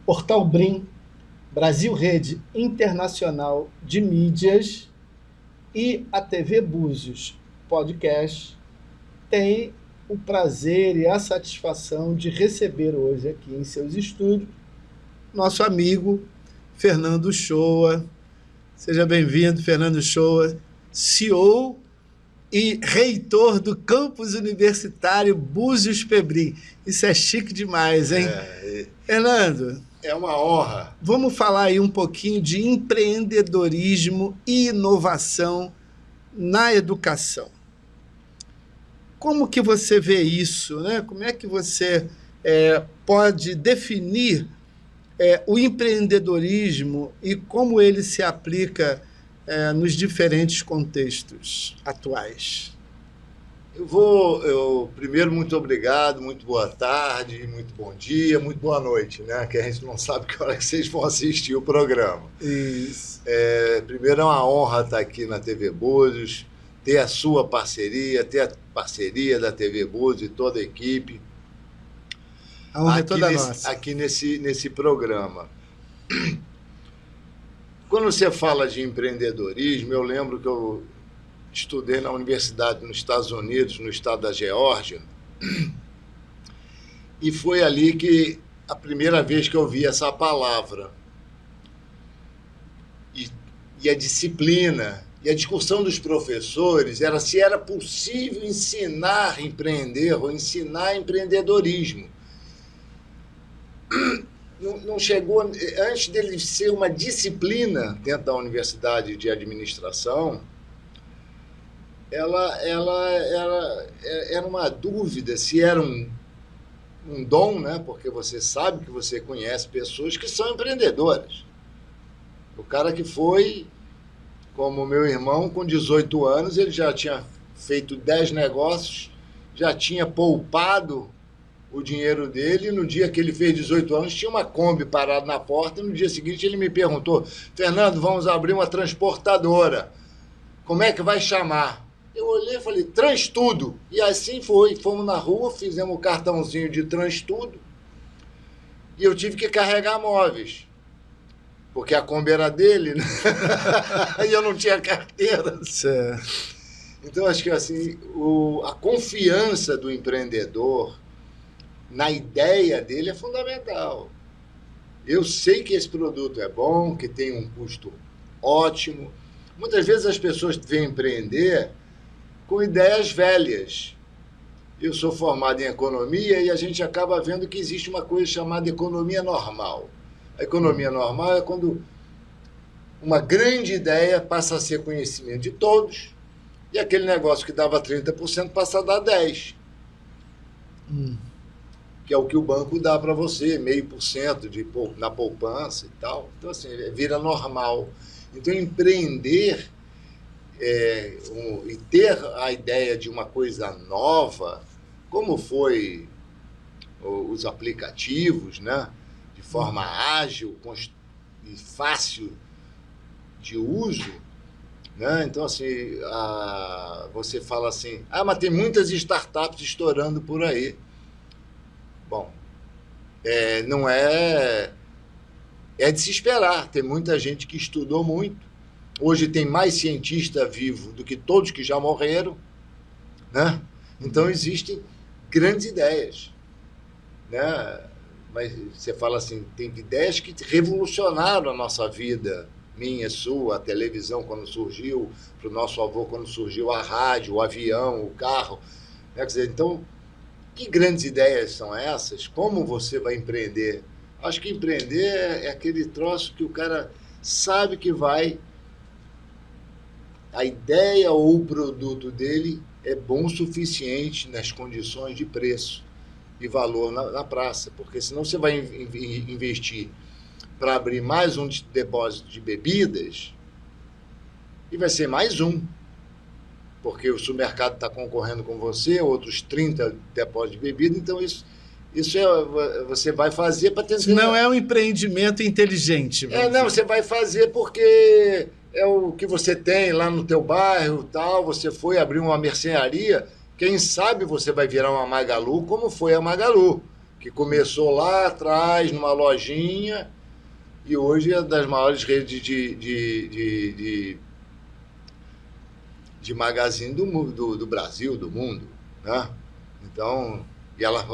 Portal Brim, Brasil Rede Internacional de Mídias e a TV Búzios Podcast têm o prazer e a satisfação de receber hoje aqui em seus estúdios nosso amigo Fernando Shoa. Seja bem-vindo, Fernando Shoa, CEO e reitor do campus universitário Búzios Pebrim. Isso é chique demais, hein? Fernando, é uma honra. Vamos falar aí um pouquinho de empreendedorismo e inovação na educação. Como que você vê isso, né? Como é que você pode definir o empreendedorismo e como ele se aplica nos diferentes contextos atuais? Primeiro, muito obrigado, muito boa tarde, muito bom dia, muito boa noite, né? Que a gente não sabe que hora que vocês vão assistir o programa. Isso. Primeiro, é uma honra estar aqui na TV Búzios, ter a sua parceria, ter a parceria da TV Búzios e toda a equipe. A honra é toda nossa. Aqui nesse programa. Quando você fala de empreendedorismo, eu lembro que eu estudei na universidade nos Estados Unidos, no estado da Geórgia, e foi ali que a primeira vez que eu vi essa palavra. E a disciplina, e a discussão dos professores era se era possível ensinar a empreender ou ensinar empreendedorismo. Não chegou, antes dele ser uma disciplina dentro da Universidade de Administração, ela era uma dúvida se era um dom, né? Porque você sabe que você conhece pessoas que são empreendedoras. O cara que foi, como meu irmão, com 18 anos, ele já tinha feito 10 negócios, já tinha poupado o dinheiro dele, e no dia que ele fez 18 anos, tinha uma Kombi parada na porta, e no dia seguinte ele me perguntou: Fernando, vamos abrir uma transportadora, como é que vai chamar? Eu olhei e falei: Transtudo. E assim foi, fomos na rua, fizemos o cartãozinho de Transtudo, e eu tive que carregar móveis, porque a Kombi era dele, né? E eu não tinha carteira. Certo. Então, acho que assim, a confiança do empreendedor na ideia dele é fundamental. Eu sei que esse produto é bom, que tem um custo ótimo. Muitas vezes as pessoas vêm empreender com ideias velhas. Eu sou formado em economia e a gente acaba vendo que existe uma coisa chamada economia normal. A economia normal é quando uma grande ideia passa a ser conhecimento de todos e aquele negócio que dava 30% passa a dar 10%. Que é o que o banco dá para você, 0,5% na poupança e tal. Então, assim, vira normal. Então, empreender e ter a ideia de uma coisa nova, como foi os aplicativos, né? De forma ágil e fácil de uso, né? Então, assim, você fala assim, mas tem muitas startups estourando por aí. Bom, não é de se esperar. Tem muita gente que estudou muito. Hoje tem mais cientista vivo do que todos que já morreram, né? Então existem grandes ideias, né? Mas você fala assim, tem ideias que revolucionaram a nossa vida, minha, sua, a televisão quando surgiu, para o nosso avô quando surgiu a rádio, o avião, o carro, né? Quer dizer, então, que grandes ideias são essas? Como você vai empreender? Acho que empreender é aquele troço que o cara sabe que a ideia ou o produto dele é bom o suficiente nas condições de preço e valor na praça, porque senão você vai investir para abrir mais um depósito de bebidas e vai ser mais um, porque o supermercado está concorrendo com você, outros 30 depósitos de bebida, então isso você vai fazer para ter... Não é um empreendimento inteligente. Você vai fazer porque é o que você tem lá no teu bairro, tal, você foi abrir uma mercearia, quem sabe você vai virar uma Magalu, como foi a Magalu, que começou lá atrás, numa lojinha, e hoje é das maiores redes de magazine do Brasil, do mundo, né? Então, e ela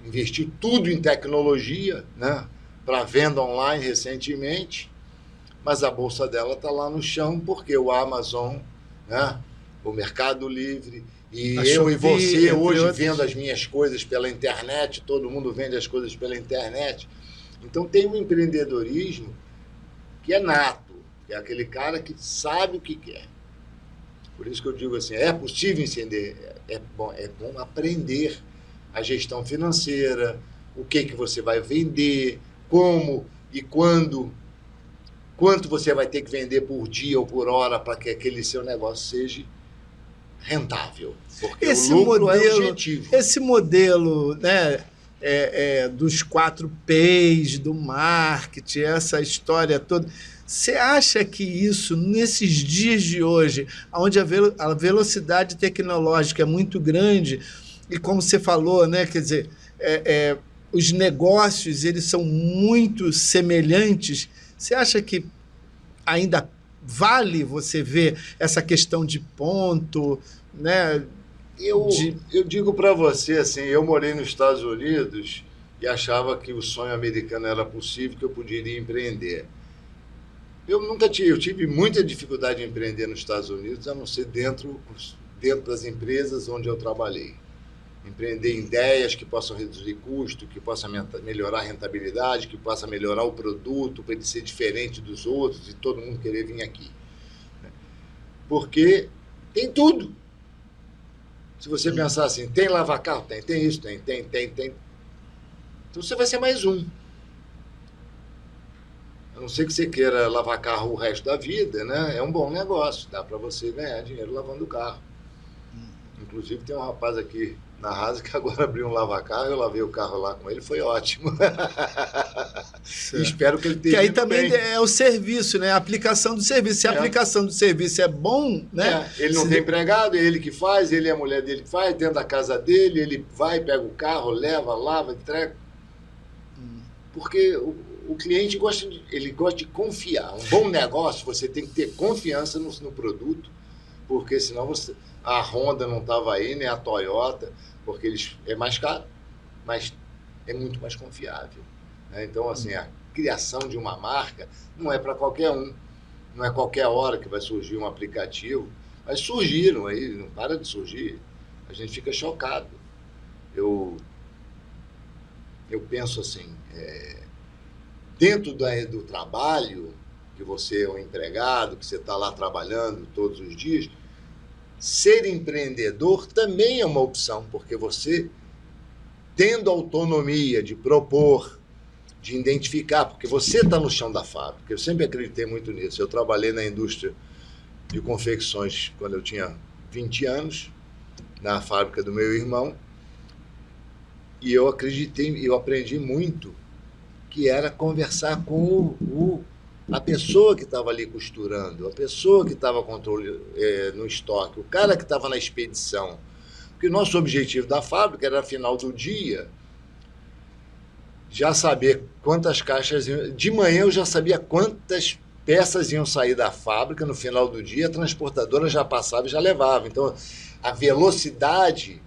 investiu tudo em tecnologia, né? Para venda online recentemente, mas a bolsa dela está lá no chão porque o Amazon, né? O Mercado Livre, e A eu Shopee, e você entre hoje outros. vendo as minhas coisas pela internet, todo mundo vende as coisas pela internet. Então tem um empreendedorismo que é nato, que é aquele cara que sabe o que quer. Por isso que eu digo assim, é possível entender, é bom aprender a gestão financeira, o que você vai vender, como e quando, quanto você vai ter que vender por dia ou por hora para que aquele seu negócio seja rentável. Porque Esse o lucro é o modelo, objetivo. esse modelo, né, dos 4 P's, do marketing, essa história toda, você acha que isso, nesses dias de hoje, onde a velocidade tecnológica é muito grande, e como você falou, né, quer dizer, os negócios eles são muito semelhantes, você acha que ainda vale você ver essa questão de ponto, né? Eu digo para você, assim, eu morei nos Estados Unidos e achava que o sonho americano era possível, que eu poderia empreender. Eu tive muita dificuldade em empreender nos Estados Unidos, a não ser dentro das empresas onde eu trabalhei. Empreender em ideias que possam reduzir custo, que possam melhorar a rentabilidade, que possam melhorar o produto para ele ser diferente dos outros e todo mundo querer vir aqui. Porque tem tudo. Se você pensar assim, tem lava-carro? Tem isso, tem. Então você vai ser mais um. A não ser que você queira lavar carro o resto da vida, né? É um bom negócio, dá para você ganhar dinheiro lavando o carro. Inclusive tem um rapaz aqui na Rasa que agora abriu um lava-carro, eu lavei o carro lá com ele, foi ótimo. E espero que ele tenha. Que aí também bem. É o serviço, né? A aplicação do serviço. Se a aplicação do serviço é bom, né? Ele não tem empregado, é ele que faz, ele é a mulher dele que faz, dentro da casa dele, ele vai, pega o carro, leva, lava, entrega. Porque o cliente gosta de confiar. Um bom negócio, você tem que ter confiança no produto, porque senão a Honda não estava aí, nem a Toyota, porque é mais caro, mas é muito mais confiável. Né? Então, assim, a criação de uma marca não é para qualquer um, não é qualquer hora que vai surgir um aplicativo, mas surgiram aí, não para de surgir, a gente fica chocado. Eu penso assim, dentro do trabalho, que você é um empregado, que você está lá trabalhando todos os dias, ser empreendedor também é uma opção, porque você, tendo autonomia de propor, de identificar, porque você está no chão da fábrica, eu sempre acreditei muito nisso. Eu trabalhei na indústria de confecções quando eu tinha 20 anos, na fábrica do meu irmão, e eu aprendi muito, que era conversar com a pessoa que estava ali costurando, a pessoa que estava no estoque, o cara que estava na expedição. Porque o nosso objetivo da fábrica era, no final do dia, já saber quantas caixas... De manhã eu já sabia quantas peças iam sair da fábrica, no final do dia a transportadora já passava e já levava. Então, a velocidade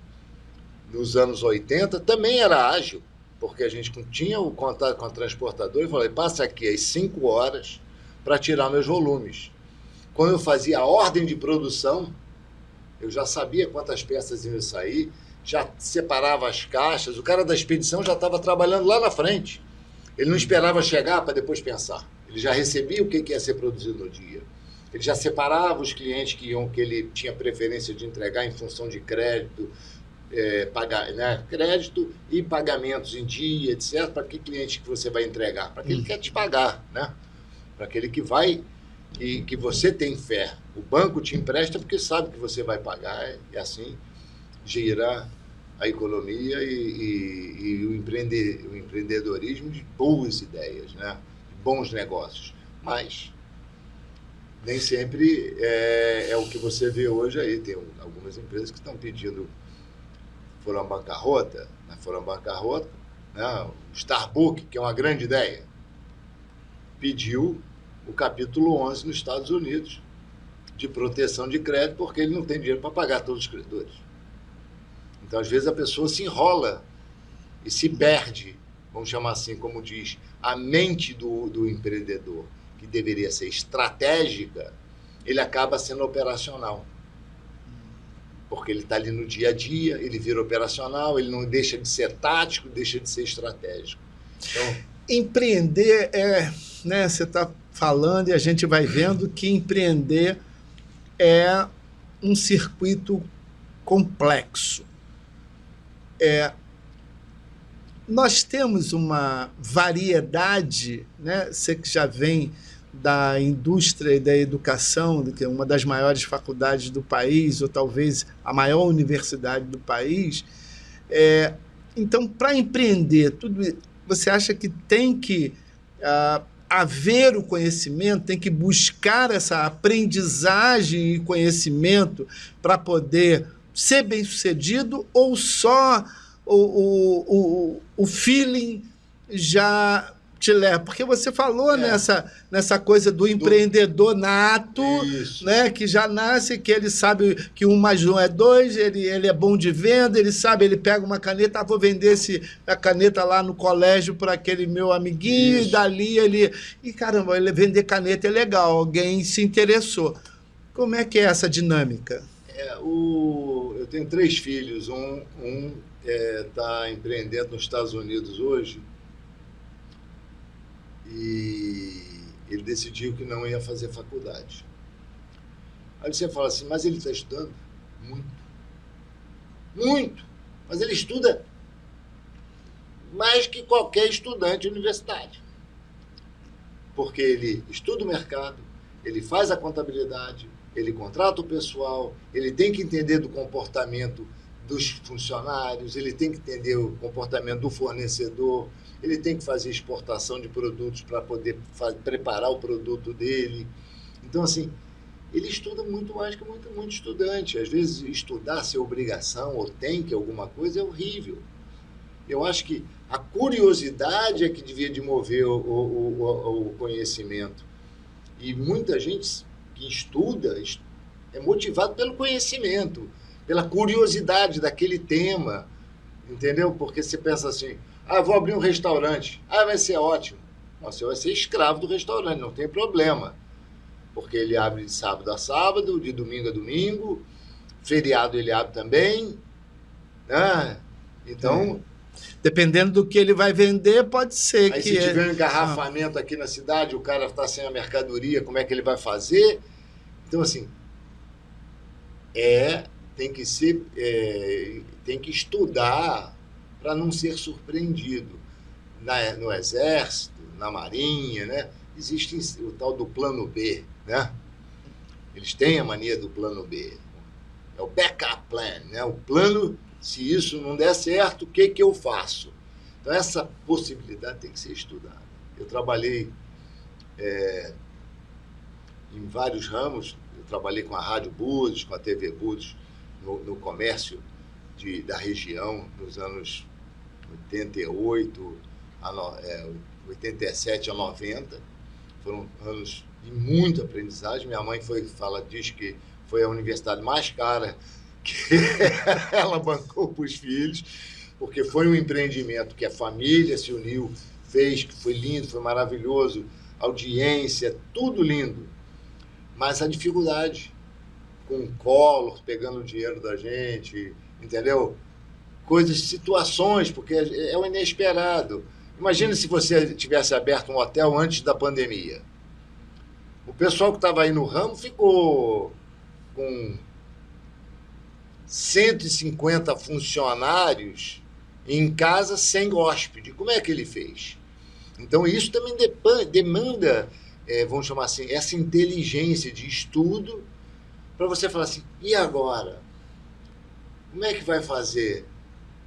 nos anos 80 também era ágil, porque a gente tinha o contato com a transportadora e falei, passa aqui às 5 horas para tirar meus volumes. Quando eu fazia a ordem de produção, eu já sabia quantas peças iam sair, já separava as caixas, o cara da expedição já estava trabalhando lá na frente. Ele não esperava chegar para depois pensar. Ele já recebia o que ia ser produzido no dia. Ele já separava os clientes que ele tinha preferência de entregar em função de crédito, crédito e pagamentos em dia, etc. Para que cliente que você vai entregar? Para aquele que quer te pagar, né? Para aquele que vai e que você tem fé. O banco te empresta porque sabe que você vai pagar e assim gira a economia e o empreendedorismo de boas ideias, né? De bons negócios. Mas nem sempre é o que você vê hoje aí. Tem algumas empresas que estão pedindo, foram à bancarrota, né, o Starbucks, que é uma grande ideia, pediu o capítulo 11 nos Estados Unidos de proteção de crédito, porque ele não tem dinheiro para pagar todos os credores. Então, às vezes, a pessoa se enrola e se perde, vamos chamar assim, como diz, a mente do empreendedor, que deveria ser estratégica, ele acaba sendo operacional. Porque ele está ali no dia a dia, ele vira operacional, ele não deixa de ser tático, deixa de ser estratégico. Então, empreender né, você está falando e a gente vai vendo que empreender é um circuito complexo. Nós temos uma variedade, né? Você que já vem da indústria e da educação, que é uma das maiores faculdades do país, ou talvez a maior universidade do país. Então, para empreender, você acha que tem que haver o conhecimento, tem que buscar essa aprendizagem e conhecimento para poder ser bem-sucedido, ou só o feeling já te leva? Porque você falou nessa coisa do empreendedor nato, né, que já nasce, que ele sabe que 1 mais 1 é 2, ele é bom de venda, ele sabe, ele pega uma caneta, vou vender a caneta lá no colégio para aquele meu amiguinho, e dali e caramba, ele vender caneta é legal, alguém se interessou. Como é que é essa dinâmica? Eu tenho 3 filhos, um está empreendendo nos Estados Unidos hoje, e ele decidiu que não ia fazer faculdade. Aí você fala assim, mas ele está estudando? Muito. Muito. Mas ele estuda mais que qualquer estudante universitário. Porque ele estuda o mercado, ele faz a contabilidade, ele contrata o pessoal, ele tem que entender do comportamento dos funcionários, ele tem que entender o comportamento do fornecedor, ele tem que fazer exportação de produtos para poder preparar o produto dele. Então, assim, ele estuda muito mais que muito estudante. Às vezes, estudar ser obrigação ou tem que alguma coisa é horrível. Eu acho que a curiosidade é que devia de mover o conhecimento. E muita gente que estuda é motivado pelo conhecimento, pela curiosidade daquele tema, entendeu? Porque você pensa assim, vou abrir um restaurante, vai ser ótimo. Você vai ser escravo do restaurante, não tem problema. Porque ele abre de sábado a sábado, de domingo a domingo, feriado ele abre também, né? Então... dependendo do que ele vai vender, pode ser aí que... se tiver um engarrafamento aqui na cidade, o cara está sem a mercadoria, como é que ele vai fazer? Então, assim, tem que estudar para não ser surpreendido. No Exército, na Marinha, né? Existe o tal do plano B, né? Eles têm a mania do plano B. É o backup plan, né? O plano, se isso não der certo, o que eu faço? Então, essa possibilidade tem que ser estudada. Eu trabalhei em vários ramos. Eu trabalhei com a Rádio Búzios, com a TV Búzios, no comércio da região, nos anos 87 a 90. Foram anos de muita aprendizagem. Minha mãe diz que foi a universidade mais cara que ela bancou para os filhos, porque foi um empreendimento que a família se uniu, fez, que foi lindo, foi maravilhoso, audiência, tudo lindo. Mas a dificuldade, com o Collor pegando o dinheiro da gente, entendeu? Situações, porque é o inesperado. Imagina se você tivesse aberto um hotel antes da pandemia. O pessoal que estava aí no ramo ficou com 150 funcionários em casa sem hóspede. Como é que ele fez? Então, isso também demanda, vamos chamar assim, essa inteligência de estudo para você falar assim, e agora? Como é que vai fazer?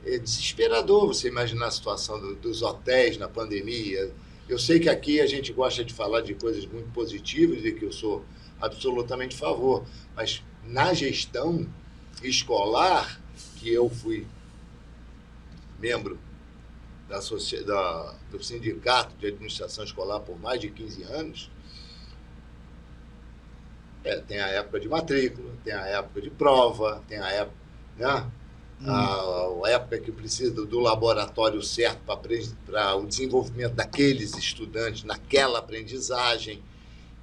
É desesperador você imaginar a situação dos hotéis na pandemia. Eu sei que aqui a gente gosta de falar de coisas muito positivas e que eu sou absolutamente a favor, mas na gestão escolar, que eu fui membro do Sindicato de Administração Escolar por mais de 15 anos, tem a época de matrícula, tem a época de prova, tem a época, né? A época que precisa do laboratório certo para o desenvolvimento daqueles estudantes naquela aprendizagem.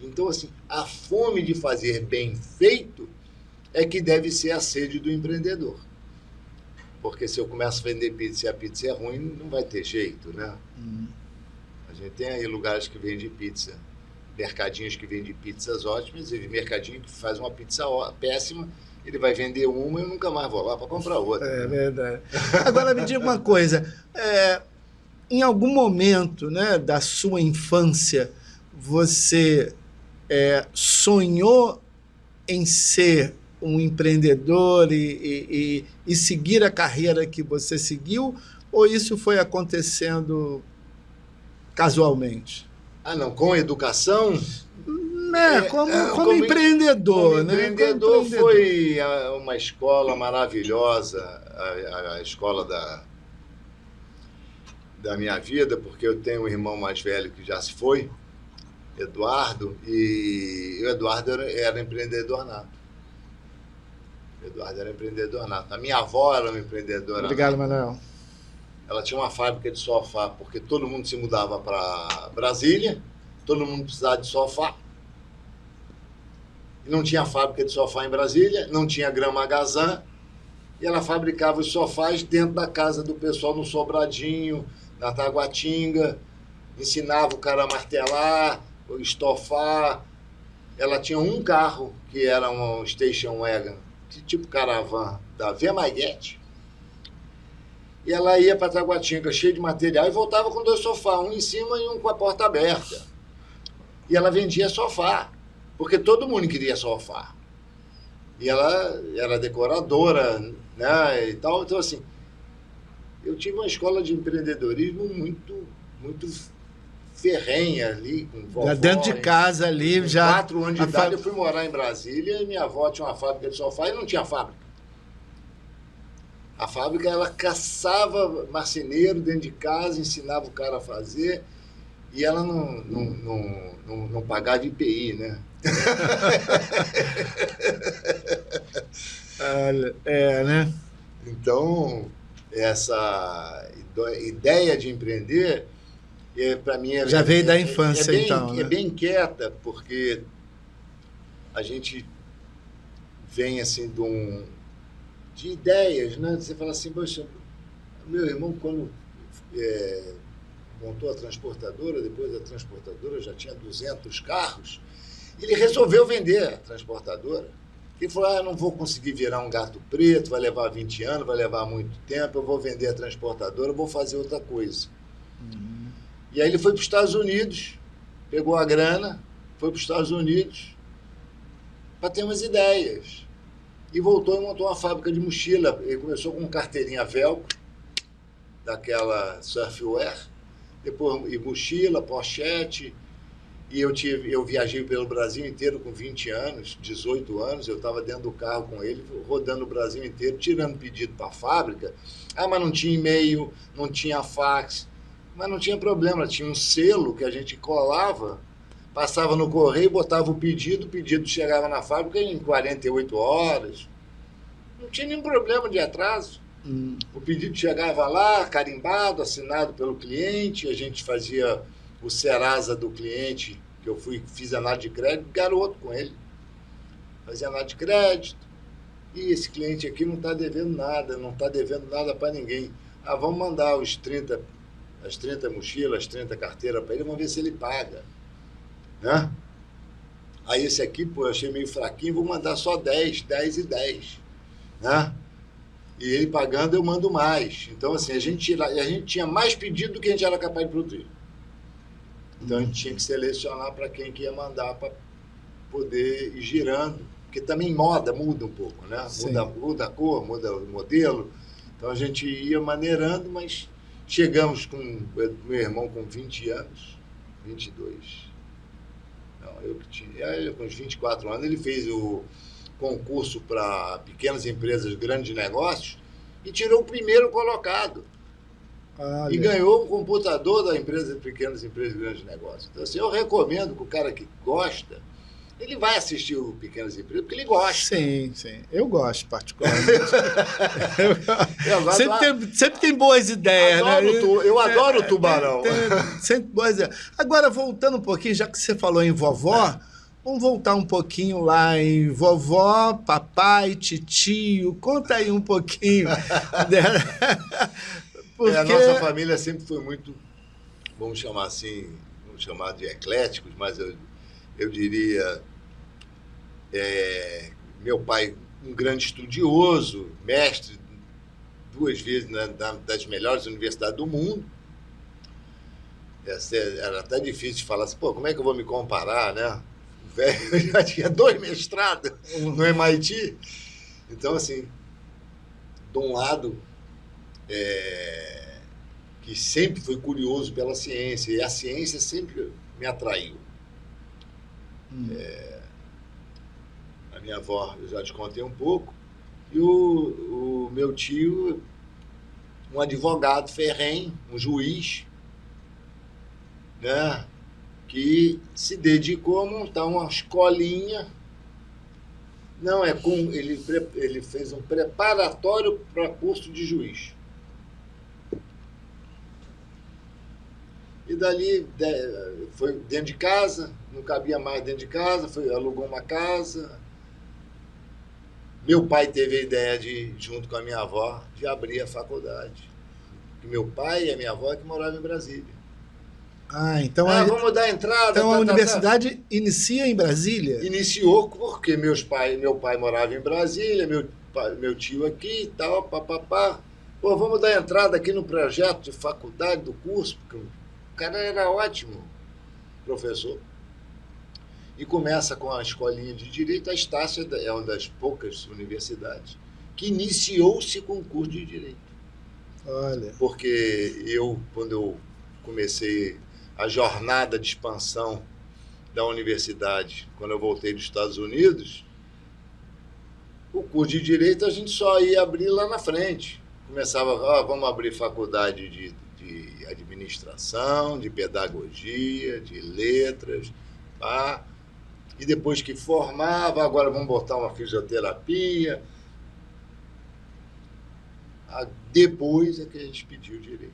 Então, assim, a fome de fazer bem feito é que deve ser a sede do empreendedor. Porque se eu começo a vender pizza e a pizza é ruim, não vai ter jeito, né? A gente tem aí lugares que vendem pizza, mercadinhos que vendem pizzas ótimas, e mercadinho que faz uma pizza péssima, ele vai vender uma e eu nunca mais vou lá para comprar outra. É verdade. Agora, me diga uma coisa. Em algum momento, né, da sua infância, você sonhou em ser um empreendedor e seguir a carreira que você seguiu, ou isso foi acontecendo casualmente? Não, com educação? Como empreendedor. Como empreendedor, foi uma escola maravilhosa, a escola da minha vida, porque eu tenho um irmão mais velho que já se foi, Eduardo, e o Eduardo era empreendedor nato. A minha avó era uma empreendedora. Obrigado, Manuel. Ela tinha uma fábrica de sofá, porque todo mundo se mudava para Brasília, todo mundo precisava de sofá. E não tinha fábrica de sofá em Brasília, não tinha Grã-Magazã, e ela fabricava os sofás dentro da casa do pessoal, no Sobradinho, na Taguatinga, ensinava o cara a martelar, estofar. Ela tinha um carro, que era um station wagon, tipo caravan, da Vemaguete. E ela ia para Taguatinga cheia de material e voltava com 2 sofás, um em cima e um com a porta aberta. E ela vendia sofá, porque todo mundo queria sofá. E ela era decoradora, né, e tal. Então, assim, eu tive uma escola de empreendedorismo muito, muito ferrenha ali, com vovó. Já dentro de casa ali, com já... 4 anos de idade, eu fui morar em Brasília e minha avó tinha uma fábrica de sofá e não tinha fábrica. A fábrica, ela caçava marceneiro dentro de casa, ensinava o cara a fazer, e ela não pagava IPI, né? né? Então, essa ideia de empreender, para mim... Já veio da infância, então. É bem quieta, porque a gente vem, assim, de ideias, né? Você fala assim, poxa, meu irmão, quando montou a transportadora, depois da transportadora já tinha 200 carros, ele resolveu vender a transportadora. Ele falou, eu não vou conseguir virar um gato preto, vai levar 20 anos, vai levar muito tempo, eu vou vender a transportadora, eu vou fazer outra coisa. E aí ele foi para os Estados Unidos, pegou a grana, foi para os Estados Unidos para ter umas ideias. E voltou e montou uma fábrica de mochila. Ele começou com carteirinha velcro, daquela surfwear, depois e mochila, pochete. E eu viajei pelo Brasil inteiro com 20 anos, 18 anos, eu estava dentro do carro com ele, rodando o Brasil inteiro, tirando pedido para a fábrica. Mas não tinha e-mail, não tinha fax, mas não tinha problema, tinha um selo que a gente colava, passava no correio, botava o pedido chegava na fábrica em 48 horas. Não tinha nenhum problema de atraso. O pedido chegava lá, carimbado, assinado pelo cliente, a gente fazia o Serasa do cliente, que eu fiz análise de crédito, garoto com ele. Fazia análise de crédito. E esse cliente aqui não está devendo nada para ninguém. Vamos mandar as 30 mochilas, as 30 carteiras para ele, vamos ver se ele paga. Né? Aí esse aqui, eu achei meio fraquinho, vou mandar só 10 e 10. Né? E ele pagando, eu mando mais. Então, assim, a gente tinha mais pedido do que a gente era capaz de produzir. Então, a gente tinha que selecionar para quem que ia mandar para poder ir girando. Porque também muda um pouco, né? Muda a cor, muda o modelo. Então, a gente ia maneirando, mas chegamos com meu irmão com 20 anos, 22. Não, eu que tinha... Ele, com uns 24 anos, ele fez o concurso para pequenas empresas, grandes negócios, e tirou o primeiro colocado. E ganhou um computador da empresa Pequenas Empresas e Grandes Negócios. Então, assim, eu recomendo que o cara que gosta, ele vai assistir o Pequenas Empresas porque ele gosta. Sim, sim. Eu gosto, particularmente. Sempre tem boas ideias, eu adoro o Tubarão. Sempre boas ideias. Agora, voltando um pouquinho, já que você falou em vovó, vamos voltar um pouquinho lá em vovó, papai, titio. Conta aí um pouquinho. Porque... A nossa família sempre foi muito, vamos chamar assim, vamos chamar de ecléticos, mas eu diria, meu pai, um grande estudioso, mestre 2 vezes das melhores universidades do mundo. Era até difícil de falar assim, como é que eu vou me comparar, né? O velho já tinha 2 mestrados no MIT. Então, assim, de um lado, que sempre foi curioso pela ciência, e a ciência sempre me atraiu. A minha avó, eu já te contei um pouco, e o meu tio, um advogado ferrenho, um juiz, né, que se dedicou a montar uma escolinha. Ele fez um preparatório para curso de juiz. E dali foi dentro de casa, não cabia mais dentro de casa, alugou uma casa. Meu pai teve a ideia junto com a minha avó, de abrir a faculdade. Porque meu pai e a minha avó que moravam em Brasília. Então vamos dar entrada. Então a universidade inicia em Brasília? Iniciou porque meu pai morava em Brasília, meu tio aqui e tal, papapá. Vamos dar entrada aqui no projeto de faculdade do curso, porque o cara era ótimo professor. E começa com a escolinha de Direito. A Estácio é uma das poucas universidades que iniciou-se com o curso de Direito. Olha. Porque quando eu comecei a jornada de expansão da universidade, quando eu voltei dos Estados Unidos, o curso de Direito a gente só ia abrir lá na frente. Começava, vamos abrir faculdade de administração, de pedagogia, de letras, tá? E depois que formava, agora vamos botar uma fisioterapia. Depois é que a gente pediu Direito.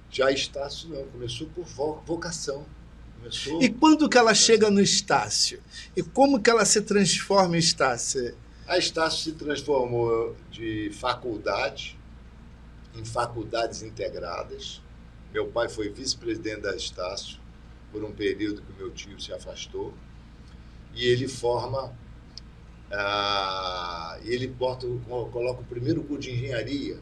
Já Estácio não, começou por vocação. E quando que ela chega no Estácio? E como que ela se transforma em Estácio? A Estácio se transformou de faculdade em faculdades integradas. Meu pai foi vice-presidente da Estácio por um período que meu tio se afastou. E ele forma, ele coloca o primeiro curso de engenharia.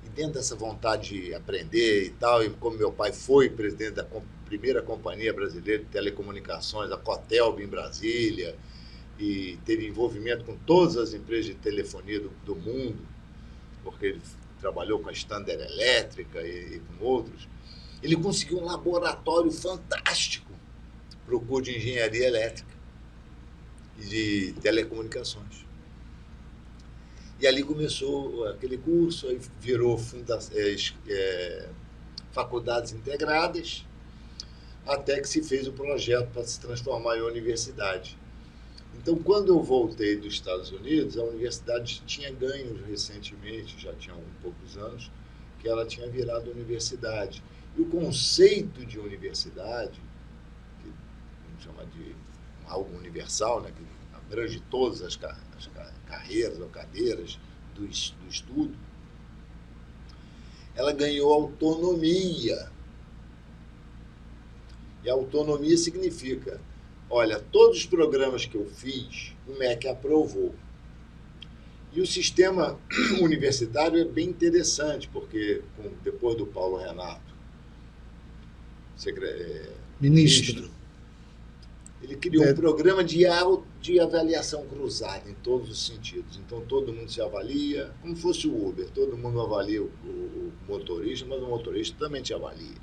E dentro dessa vontade de aprender e tal, e como meu pai foi presidente da primeira companhia brasileira de telecomunicações, a Cotelb em Brasília, e teve envolvimento com todas as empresas de telefonia do mundo, porque ele trabalhou com a Standard Elétrica e com outros, ele conseguiu um laboratório fantástico para o curso de engenharia elétrica e de telecomunicações. E ali começou aquele curso, aí virou faculdades integradas, até que se fez o projeto para se transformar em universidade. Então, quando eu voltei dos Estados Unidos, a universidade tinha ganho recentemente, já tinha poucos anos, que ela tinha virado universidade. E o conceito de universidade, que vamos chamar de algo universal, né, que abrange todas as carreiras ou cadeiras do estudo, ela ganhou autonomia. E a autonomia significa, olha, todos os programas que eu fiz, o MEC aprovou. E o sistema universitário é bem interessante, porque depois do Paulo Renato, ministro, ele criou um programa de avaliação cruzada em todos os sentidos. Então, todo mundo se avalia, como fosse o Uber, todo mundo avalia o motorista, mas o motorista também te avalia.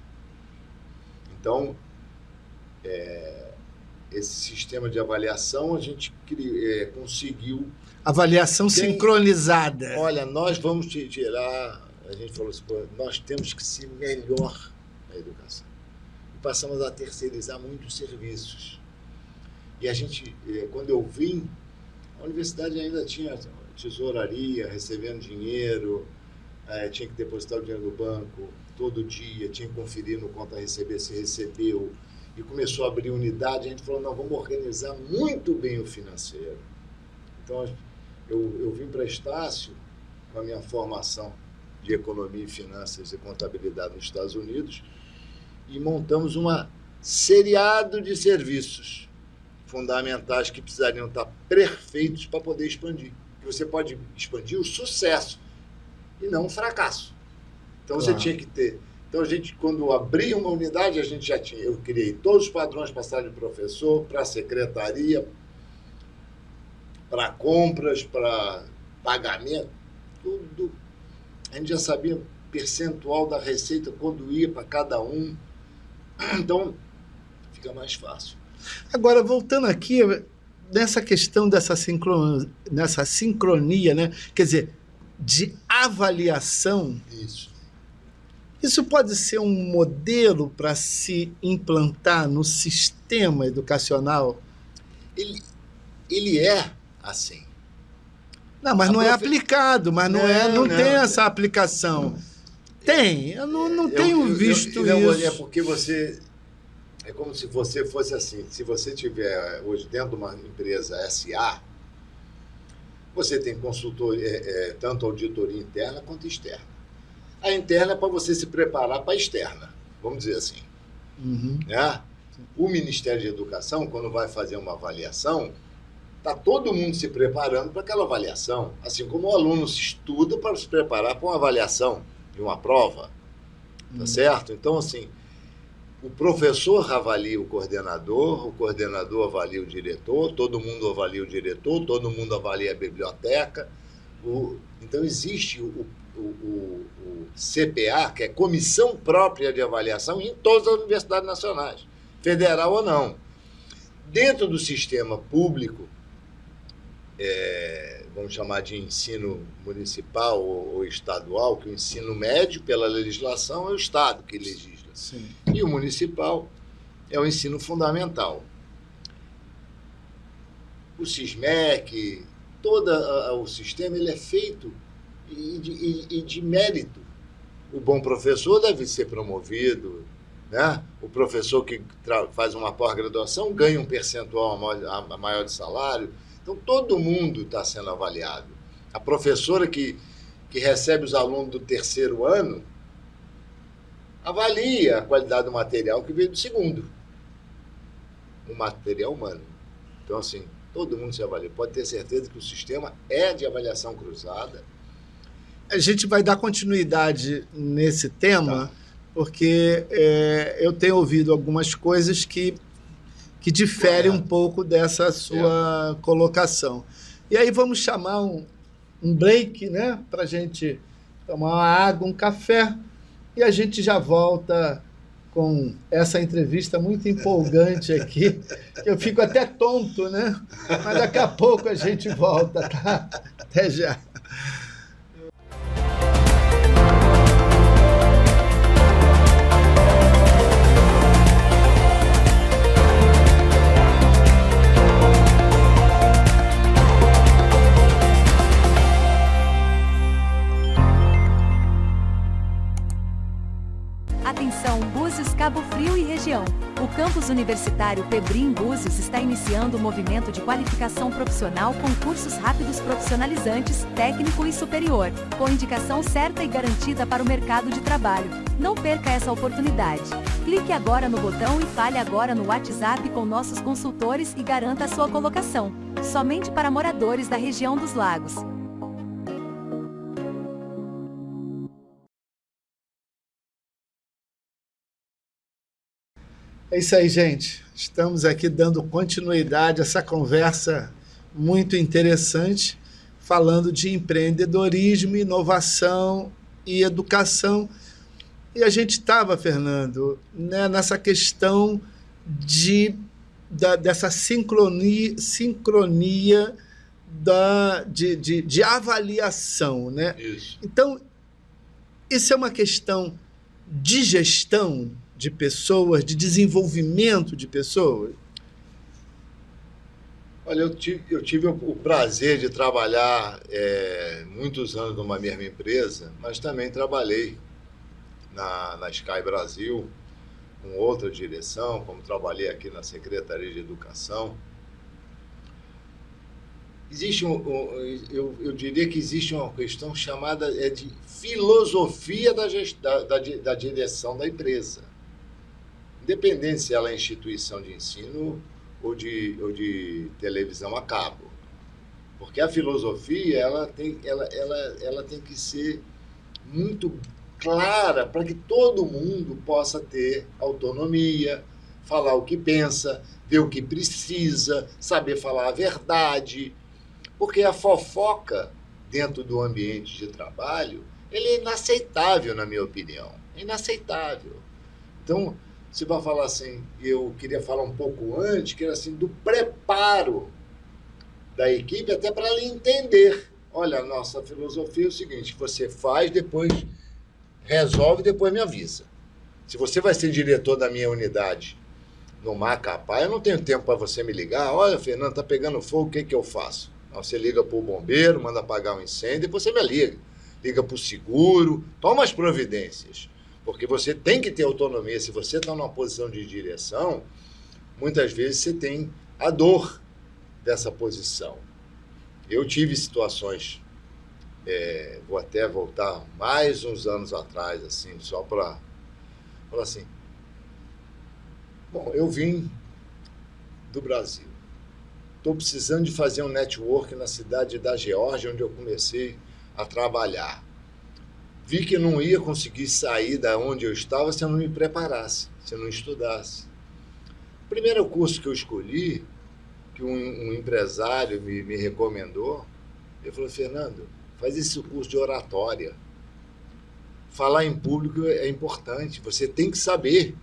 Então, esse sistema de avaliação a gente conseguiu... Avaliação sincronizada. Olha, nós vamos te tirar a gente falou assim, pô, nós temos que ser melhor na educação. E passamos a terceirizar muitos serviços. E a gente, quando eu vim, a universidade ainda tinha tesouraria, recebendo dinheiro, tinha que depositar o dinheiro no banco todo dia, tinha que conferir no conta a receber se recebeu. E começou a abrir unidade, a gente falou, não, vamos organizar muito bem o financeiro. Então, eu vim para Estácio, com a minha formação de economia e finanças e contabilidade nos Estados Unidos, e montamos uma seriado de serviços fundamentais que precisariam estar perfeitos para poder expandir. Porque você pode expandir o sucesso e não o fracasso. Então, você tinha que ter... Então, a gente, quando abria uma unidade, a gente já tinha... Eu criei todos os padrões para sala de professor, para a secretaria, para compras, para pagamento, tudo. A gente já sabia o percentual da receita quando ia para cada um. Então, fica mais fácil. Agora, voltando aqui, nessa questão nessa sincronia, né? Quer dizer, de avaliação... Isso pode ser um modelo para se implantar no sistema educacional? Ele é assim. Não, mas não é aplicado, mas não tem essa aplicação. Tem, eu não tenho visto isso. É porque você... É como se você fosse assim, se você tiver hoje dentro de uma empresa SA, você tem consultor, tanto auditoria interna quanto externa. A interna é para você se preparar para a externa, vamos dizer assim. Uhum. Né? O Ministério de Educação, quando vai fazer uma avaliação, está todo mundo se preparando para aquela avaliação, assim como o aluno se estuda para se preparar para uma avaliação de uma prova, tá certo? Então, assim, o professor avalia o coordenador avalia o diretor, todo mundo avalia o diretor, todo mundo avalia a biblioteca. Então, existe o CPA, que é Comissão Própria de Avaliação, em todas as universidades nacionais, federal ou não. Dentro do sistema público, vamos chamar de ensino municipal ou estadual, que o ensino médio, pela legislação, é o Estado que legisla. Sim. E o municipal é o ensino fundamental. O SISMEC, todo o sistema, ele é feito e de mérito. O bom professor deve ser promovido, né? O professor que faz uma pós-graduação ganha um percentual maior de salário. Então, todo mundo está sendo avaliado. A professora que recebe os alunos do terceiro ano avalia a qualidade do material que veio do segundo. O material humano. Então, assim, todo mundo se avalia. Pode ter certeza que o sistema é de avaliação cruzada. A gente vai dar continuidade nesse tema, porque eu tenho ouvido algumas coisas que diferem um pouco dessa sua colocação. E aí vamos chamar um break, né, para a gente tomar uma água, um café, e a gente já volta com essa entrevista muito empolgante aqui, que eu fico até tonto, né? Mas daqui a pouco a gente volta, tá? Até já. Atenção, Búzios, Cabo Frio e região. O campus universitário Pebrim Búzios está iniciando o movimento de qualificação profissional com cursos rápidos profissionalizantes, técnico e superior, com indicação certa e garantida para o mercado de trabalho. Não perca essa oportunidade. Clique agora no botão e fale agora no WhatsApp com nossos consultores e garanta a sua colocação. Somente para moradores da região dos Lagos. É isso aí, gente. Estamos aqui dando continuidade a essa conversa muito interessante, falando de empreendedorismo, inovação e educação. E a gente estava, Fernando, né, nessa questão dessa sincronia de avaliação, né? Isso. Então, isso é uma questão de gestão de pessoas, de desenvolvimento de pessoas? Olha, eu tive o prazer de trabalhar muitos anos numa mesma empresa, mas também trabalhei na Sky Brasil, com outra direção, como trabalhei aqui na Secretaria de Educação. Existe eu diria que existe uma questão chamada de filosofia da direção da empresa. Independente se ela é instituição de ensino ou de televisão a cabo. Porque a filosofia ela tem que ser muito clara para que todo mundo possa ter autonomia, falar o que pensa, ver o que precisa, saber falar a verdade. Porque a fofoca dentro do ambiente de trabalho, ele é inaceitável, na minha opinião. É inaceitável. Então, você vai falar assim, eu queria falar um pouco antes, que era assim, do preparo da equipe, até para ela entender. Olha, a nossa filosofia é o seguinte, você faz, depois resolve, depois me avisa. Se você vai ser diretor da minha unidade no Macapá, eu não tenho tempo para você me ligar. Olha, Fernando, está pegando fogo, o que eu faço? Você liga para o bombeiro, manda apagar um incêndio, depois você me liga. Liga para o seguro, toma as providências. Porque você tem que ter autonomia. Se você está numa posição de direção, muitas vezes você tem a dor dessa posição. Eu tive situações, vou até voltar mais uns anos atrás, assim, só para falar assim. Bom, eu vim do Brasil. Estou precisando de fazer um network na cidade da Geórgia, onde eu comecei a trabalhar. Vi que não ia conseguir sair da onde eu estava se eu não me preparasse, se eu não estudasse. O primeiro curso que eu escolhi, que um empresário me recomendou, ele falou, Fernando, faz esse curso de oratória. Falar em público é importante, você tem que saber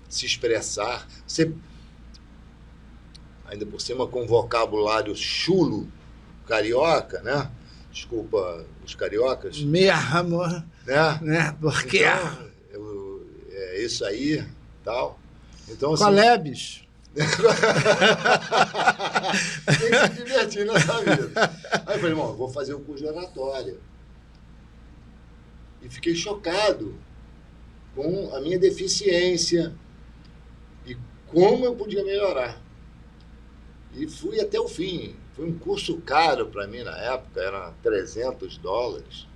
se expressar. Você, ainda por cima com um vocabulário chulo, carioca, né? Desculpa os cariocas. Mesmo, né? Porque... Então, é isso aí, tal. Então, assim, qual é, bicho? Tem que se divertir nessa vida. Aí eu falei, irmão, eu vou fazer um curso de oratória. E fiquei chocado com a minha deficiência e como eu podia melhorar. E fui até o fim. Foi um curso caro para mim na época, era $300.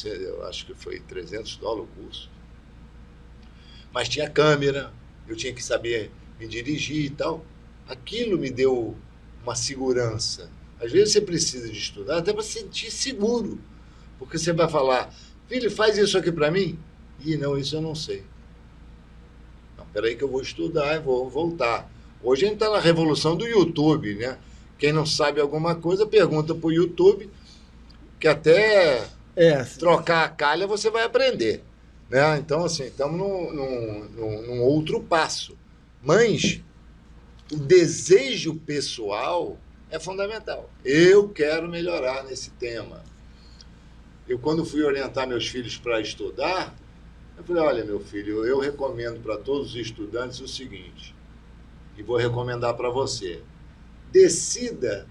Eu acho que foi $300 o curso. Mas tinha câmera, eu tinha que saber me dirigir e tal. Aquilo me deu uma segurança. Às vezes você precisa de estudar até para se sentir seguro. Porque você vai falar, filho, faz isso aqui para mim? Ih, não, isso eu não sei. Não, peraí que eu vou estudar e vou voltar. Hoje a gente está na revolução do YouTube, né? Quem não sabe alguma coisa, pergunta para o YouTube, que até trocar a calha você vai aprender. Né? Então, assim, estamos num outro passo. Mas o desejo pessoal é fundamental. Eu quero melhorar nesse tema. Eu, quando fui orientar meus filhos para estudar, eu falei, olha, meu filho, eu recomendo para todos os estudantes o seguinte, e vou recomendar para você. Decida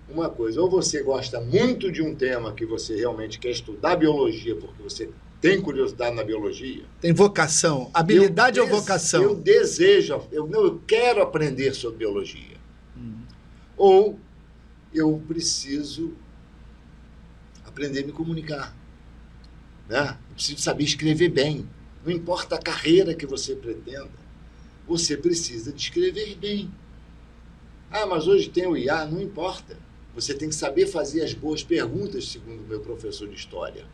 uma coisa, ou você gosta muito de um tema que você realmente quer estudar biologia, porque você tem curiosidade na biologia. Tem vocação, habilidade ou vocação? Eu desejo, eu quero aprender sobre biologia. Ou eu preciso aprender a me comunicar. Né? Eu preciso saber escrever bem. Não importa a carreira que você pretenda, você precisa de escrever bem. Ah, mas hoje tem o IA, não importa. Você tem que saber fazer as boas perguntas, segundo o meu professor de história.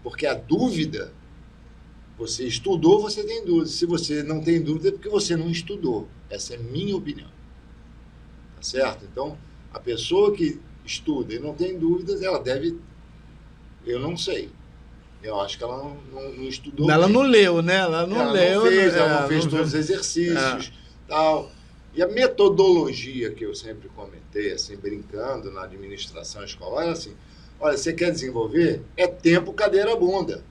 Porque a dúvida, você estudou, você tem dúvida. Se você não tem dúvida, é porque você não estudou. Essa é a minha opinião. Tá certo? Então, a pessoa que estuda e não tem dúvidas, ela deve... Eu não sei. Eu acho que ela não estudou. Ela bem. Não leu, né? Ela não fez todos os exercícios, tal. E a metodologia que eu sempre comentei, assim, brincando na administração escolar, era assim, Olha, você quer desenvolver? É tempo, cadeira, bunda.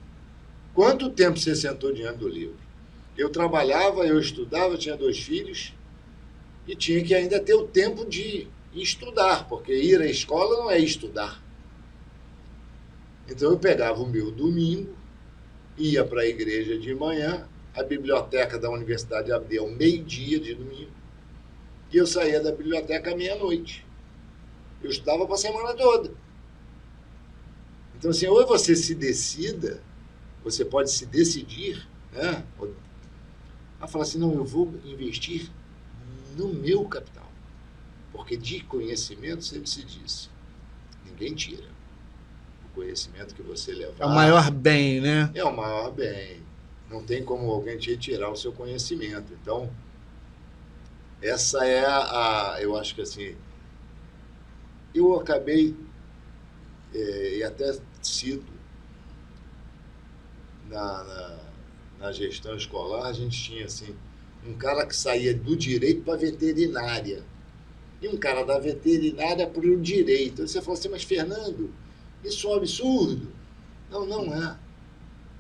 Quanto tempo você sentou diante do livro? Eu trabalhava, eu estudava, eu tinha 2 filhos e tinha que ainda ter o tempo de estudar, porque ir à escola não é estudar. Então eu pegava o meu domingo, ia para a igreja de manhã, a biblioteca da universidade abria ao meio-dia de domingo, e eu saía da biblioteca à meia-noite. Eu estudava para a semana toda. Então, assim, ou você se decida, você pode se decidir, né? A falar assim, não, eu vou investir no meu capital. Porque de conhecimento, sempre se disse, ninguém tira. O conhecimento que você levar... É o maior bem, né? É o maior bem. Não tem como alguém te retirar o seu conhecimento. Então, essa é eu acho que assim, eu acabei, e até cito, na gestão escolar, a gente tinha assim, um cara que saía do direito para a veterinária e um cara da veterinária para o direito. Aí você falou assim, mas Fernando, isso é um absurdo. Não, não é.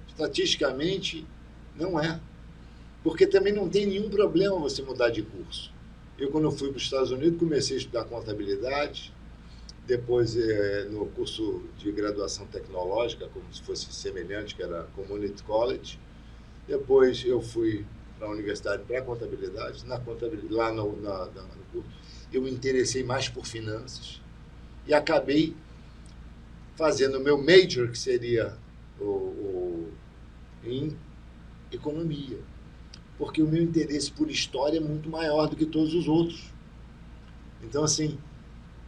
Estatisticamente, não é. Porque também não tem nenhum problema você mudar de curso. Eu, quando eu fui para os Estados Unidos, comecei a estudar contabilidade, depois no curso de graduação tecnológica, como se fosse semelhante, que era Community College. Depois eu fui para a universidade para contabilidade, lá no curso. Eu me interessei mais por finanças e acabei fazendo o meu major, que seria em economia, porque o meu interesse por história é muito maior do que todos os outros. Então, assim,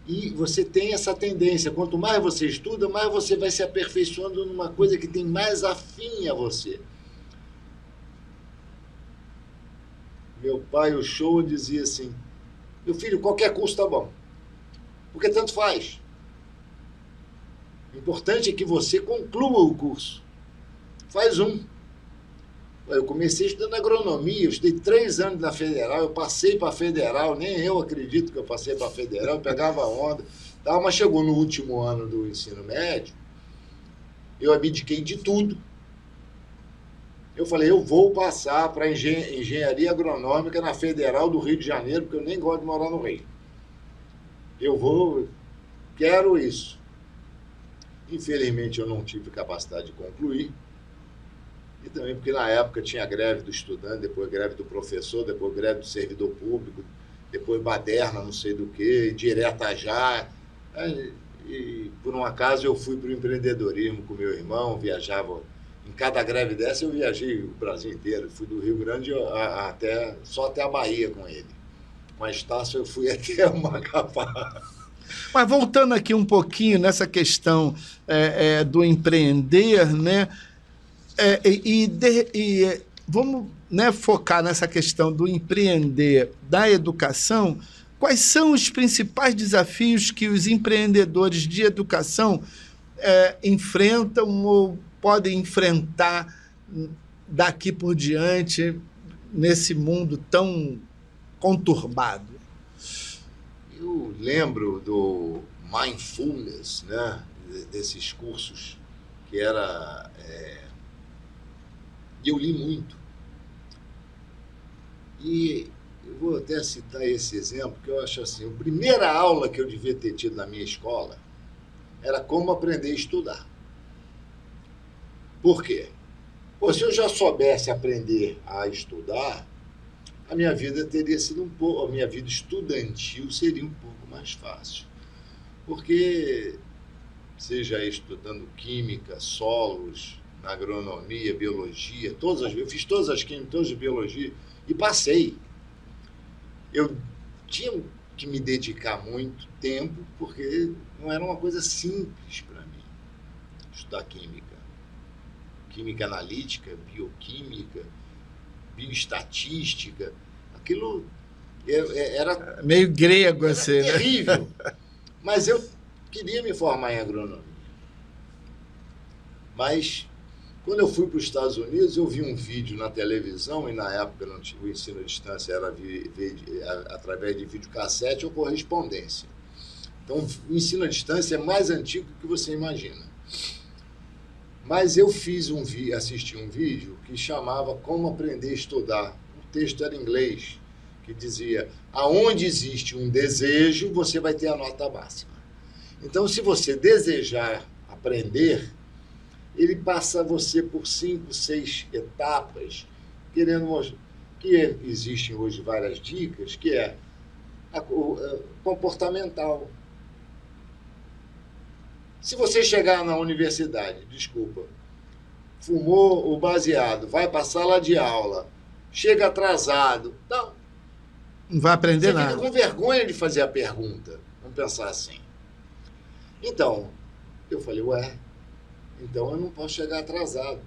e você tem essa tendência, quanto mais você estuda, mais você vai se aperfeiçoando numa coisa que tem mais afim a você. Meu pai, o show, dizia assim, meu filho, qualquer curso tá bom, porque tanto faz. O importante é que você conclua o curso. Faz um. Eu comecei estudando agronomia, eu estudei 3 anos na Federal, eu passei para a Federal, nem eu acredito que eu passei para a Federal, eu pegava onda, tal, mas chegou no último ano do ensino médio, eu abdiquei de tudo. Eu falei, eu vou passar para engenharia agronômica na Federal do Rio de Janeiro, porque eu nem gosto de morar no Rio. Quero isso. Infelizmente eu não tive capacidade de concluir. E também porque na época tinha greve do estudante, depois greve do professor, depois greve do servidor público, depois baderna, não sei do que, direta já. E por um acaso eu fui para o empreendedorismo com meu irmão, viajava. Em cada greve dessa eu viajei o Brasil inteiro, fui do Rio Grande só até a Bahia com ele. Com a Estácio eu fui até o Macapá. Mas voltando aqui um pouquinho nessa questão do empreender, né? Vamos, né, focar nessa questão do empreender da educação. Quais são os principais desafios que os empreendedores de educação enfrentam ou podem enfrentar daqui por diante nesse mundo tão conturbado? Eu lembro do Mindfulness, né, desses cursos, que era... E eu li muito. E eu vou até citar esse exemplo, que eu acho assim, a primeira aula que eu devia ter tido na minha escola era como aprender a estudar. Por quê? Pô, se eu já soubesse aprender a estudar, a minha vida teria sido a minha vida estudantil seria um pouco mais fácil. Porque, seja estudando química, solos, na agronomia, biologia, eu fiz todas as químicas, todas as biologia, e passei. Eu tinha que me dedicar muito tempo, porque não era uma coisa simples para mim, estudar química. Química analítica, bioquímica, bioestatística, aquilo era... Meio grego, assim, né? Terrível. Mas eu queria me formar em agronomia. Mas... Quando eu fui para os Estados Unidos, eu vi um vídeo na televisão, e na época não tinha, o ensino à distância era através de videocassete ou correspondência. Então, o ensino à distância é mais antigo do que você imagina. Mas eu assisti um vídeo que chamava Como Aprender a Estudar. O texto era em inglês, que dizia: aonde existe um desejo, você vai ter a nota máxima. Então, se você desejar aprender, ele passa você por 5, 6 etapas, querendo mostrar que existem hoje várias dicas, que é o comportamental. Se você chegar na universidade, fumou o baseado, vai para a sala de aula, chega atrasado, não vai aprender nada. Você nada. fica com vergonha de fazer a pergunta. Vamos pensar assim. Então, eu falei, então eu não posso chegar atrasado.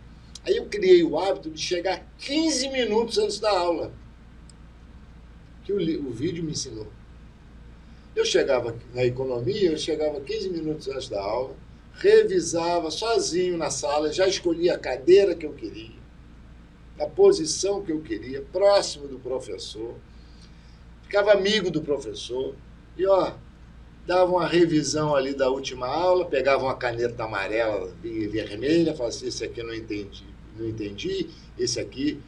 Aí eu criei o hábito de chegar 15 minutos antes da aula, que o vídeo me ensinou. Eu chegava na economia, eu chegava 15 minutos antes da aula, revisava sozinho na sala, já escolhia a cadeira que eu queria, a posição que eu queria, próximo do professor, ficava amigo do professor e, dava uma revisão ali da última aula, pegava uma caneta amarela e vermelha, falava assim, esse aqui eu não entendi, esse aqui,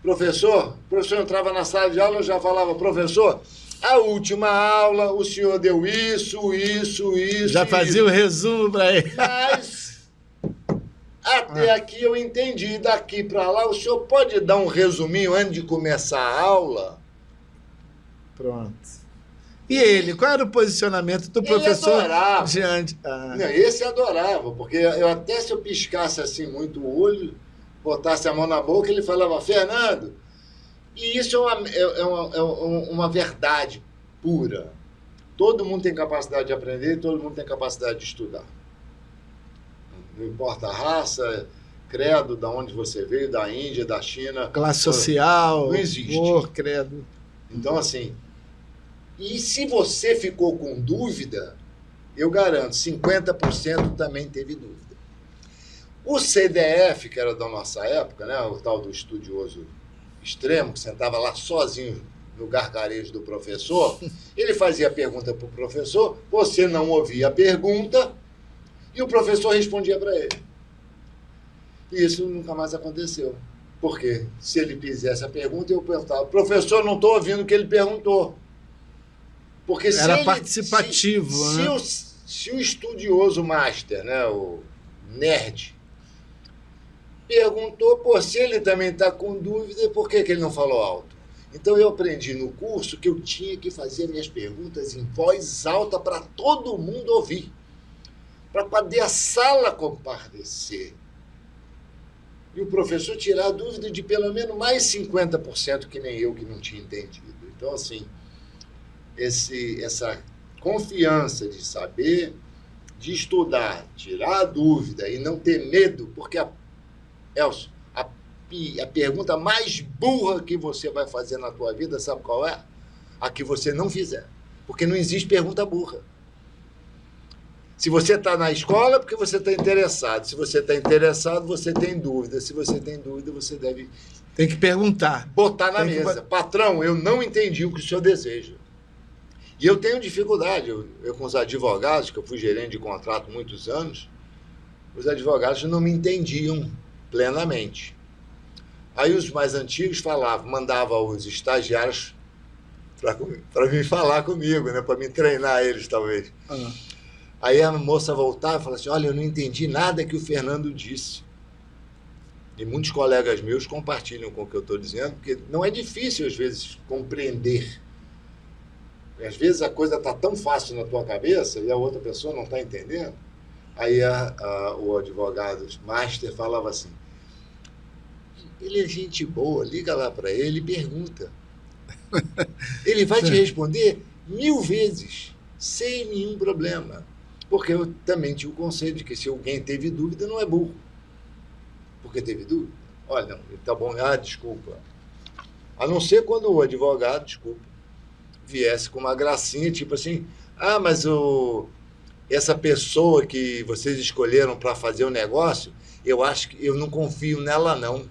professor, o professor entrava na sala de aula, eu já falava, professor, a última aula, o senhor deu isso. Já fazia o resumo para ele. Mas até aqui eu entendi, daqui para lá, o senhor pode dar um resuminho antes de começar a aula? Pronto. E ele, qual era o posicionamento do professor diante? Não, esse adorava, porque se eu piscasse assim muito o olho, botasse a mão na boca, ele falava, Fernando, e isso é uma verdade pura. Todo mundo tem capacidade de aprender, todo mundo tem capacidade de estudar. Não importa a raça, credo, de onde você veio, da Índia, da China. Classe social. Não existe. Credo. Então, assim, e se você ficou com dúvida, eu garanto, 50% também teve dúvida. O CDF, que era da nossa época, né, o tal do estudioso extremo, que sentava lá sozinho no gargarejo do professor, ele fazia a pergunta para o professor, você não ouvia a pergunta, e o professor respondia para ele. E isso nunca mais aconteceu. Por quê? Se ele fizesse a pergunta, eu perguntava, professor, não estou ouvindo o que ele perguntou. Porque era participativo, né? Se o estudioso master, né, o nerd, perguntou, se ele também está com dúvida, por que ele não falou alto? Então eu aprendi no curso que eu tinha que fazer minhas perguntas em voz alta para todo mundo ouvir, para poder a sala comparecer. E o professor tirar a dúvida de pelo menos mais 50%, que nem eu que não tinha entendido. Então, assim, essa confiança de saber, de estudar, tirar a dúvida e não ter medo, porque, Elcio, a pergunta mais burra que você vai fazer na tua vida, sabe qual é? A que você não fizer. Porque não existe pergunta burra. Se você está na escola, é porque você está interessado. Se você está interessado, você tem dúvida. Se você tem dúvida, você deve... Tem que perguntar. Botar na mesa. Patrão, eu não entendi o que o senhor deseja. E eu tenho dificuldade. Eu com os advogados, que eu fui gerente de contrato muitos anos, os advogados não me entendiam plenamente. Aí os mais antigos mandavam os estagiários para vir falar comigo, né? Para me treinar eles, talvez. Aí a moça voltava e falava assim, olha, eu não entendi nada que o Fernando disse. E muitos colegas meus compartilham com o que eu estou dizendo, porque não é difícil, às vezes, compreender. Às vezes a coisa está tão fácil na tua cabeça e a outra pessoa não está entendendo. Aí o advogado master falava assim, ele é gente boa, liga lá para ele e pergunta. Ele vai te responder 1000 vezes, sem nenhum problema. Porque eu também tinha o conceito de que se alguém teve dúvida, não é burro. Porque teve dúvida. Olha, não, tá bom, desculpa. A não ser quando o advogado, viesse com uma gracinha, tipo assim, mas essa pessoa que vocês escolheram para fazer o negócio, eu acho que eu não confio nela, não.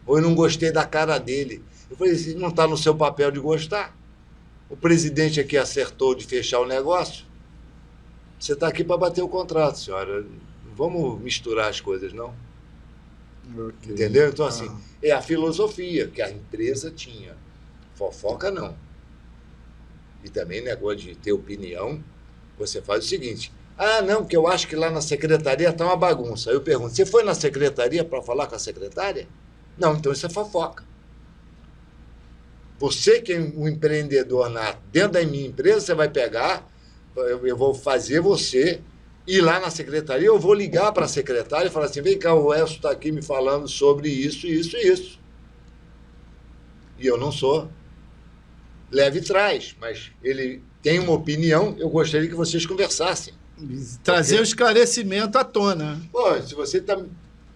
Ou eu não gostei da cara dele. Eu falei assim, não está no seu papel de gostar. o presidente aqui acertou de fechar o negócio. Você está aqui para bater o contrato, senhora. Não vamos misturar as coisas, não. Okay. Entendeu? Então, assim, é a filosofia que a empresa tinha. Fofoca, não. E também negócio de ter opinião. Você faz o seguinte: ah, não, porque eu acho que lá na secretaria está uma bagunça. Aí eu pergunto: você foi na secretaria para falar com a secretária? Não, então isso é fofoca. Você que é um empreendedor dentro da minha empresa, você vai pegar, eu vou fazer você ir lá na secretaria, eu vou ligar para a secretária e falar assim: vem cá, o Elcio está aqui me falando sobre isso, isso e isso. E eu não sou. Leve e traz, mas ele tem uma opinião, eu gostaria que vocês conversassem. Trazer o esclarecimento à tona. Pô,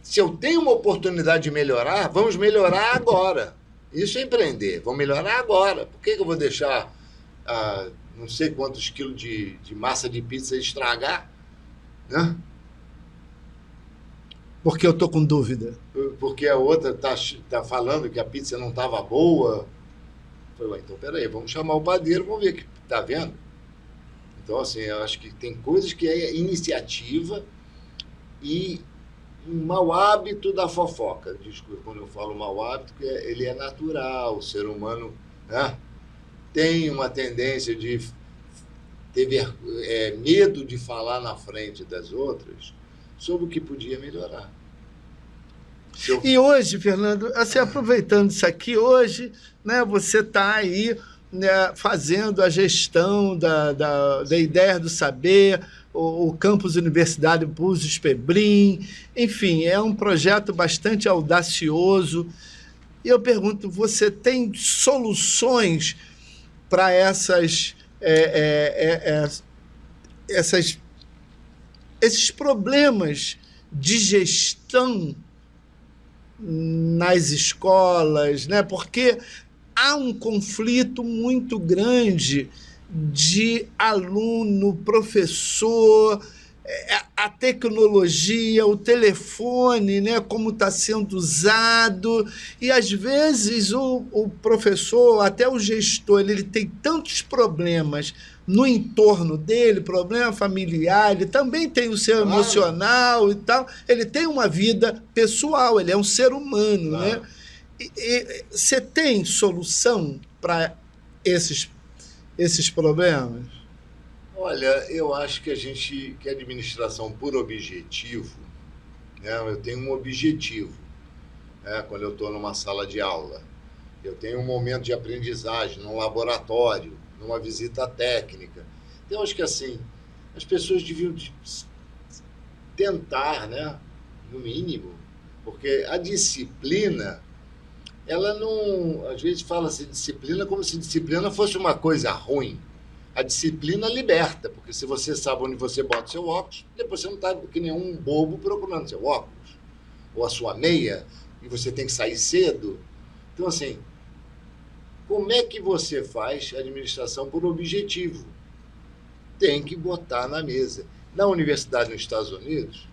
se eu tenho uma oportunidade de melhorar, vamos melhorar agora. Isso é empreender, vamos melhorar agora. Por que eu vou deixar não sei quantos quilos de massa de pizza estragar? Né? Porque eu estou com dúvida. Porque a outra tá falando que a pizza não estava boa. Eu falei, então peraí, vamos chamar o padeiro, vamos ver o que está vendo. Então, assim, eu acho que tem coisas que é iniciativa e um mau hábito da fofoca. Desculpa, quando eu falo mau hábito, porque ele é natural, o ser humano, né, tem uma tendência de ter medo de falar na frente das outras sobre o que podia melhorar. E hoje, Fernando, assim, aproveitando isso aqui, hoje, né, você está aí, né, fazendo a gestão da ideia do saber, o campus universitário Búzios Pebrim, enfim, é um projeto bastante audacioso. E eu pergunto, você tem soluções para esses problemas de gestão nas escolas, né? Porque há um conflito muito grande de aluno, professor, a tecnologia, o telefone, né, como está sendo usado, e às vezes o professor, até o gestor, ele tem tantos problemas no entorno dele, problema familiar, ele também tem o seu emocional e tal, ele tem uma vida pessoal, ele é um ser humano, né? E você tem solução para esses problemas? Olha, eu acho que que a administração por objetivo, né, eu tenho um objetivo, né, quando eu estou numa sala de aula. Eu tenho um momento de aprendizagem, num laboratório, numa visita técnica. Então, eu acho que assim, as pessoas deviam tentar, né, no mínimo, porque a disciplina, ela não... Às vezes fala-se disciplina como se disciplina fosse uma coisa ruim. A disciplina liberta, porque se você sabe onde você bota seu óculos, depois você não está que nem um bobo procurando seu óculos, ou a sua meia, e você tem que sair cedo. Então, assim, como é que você faz administração por objetivo? Tem que botar na mesa. Na universidade nos Estados Unidos,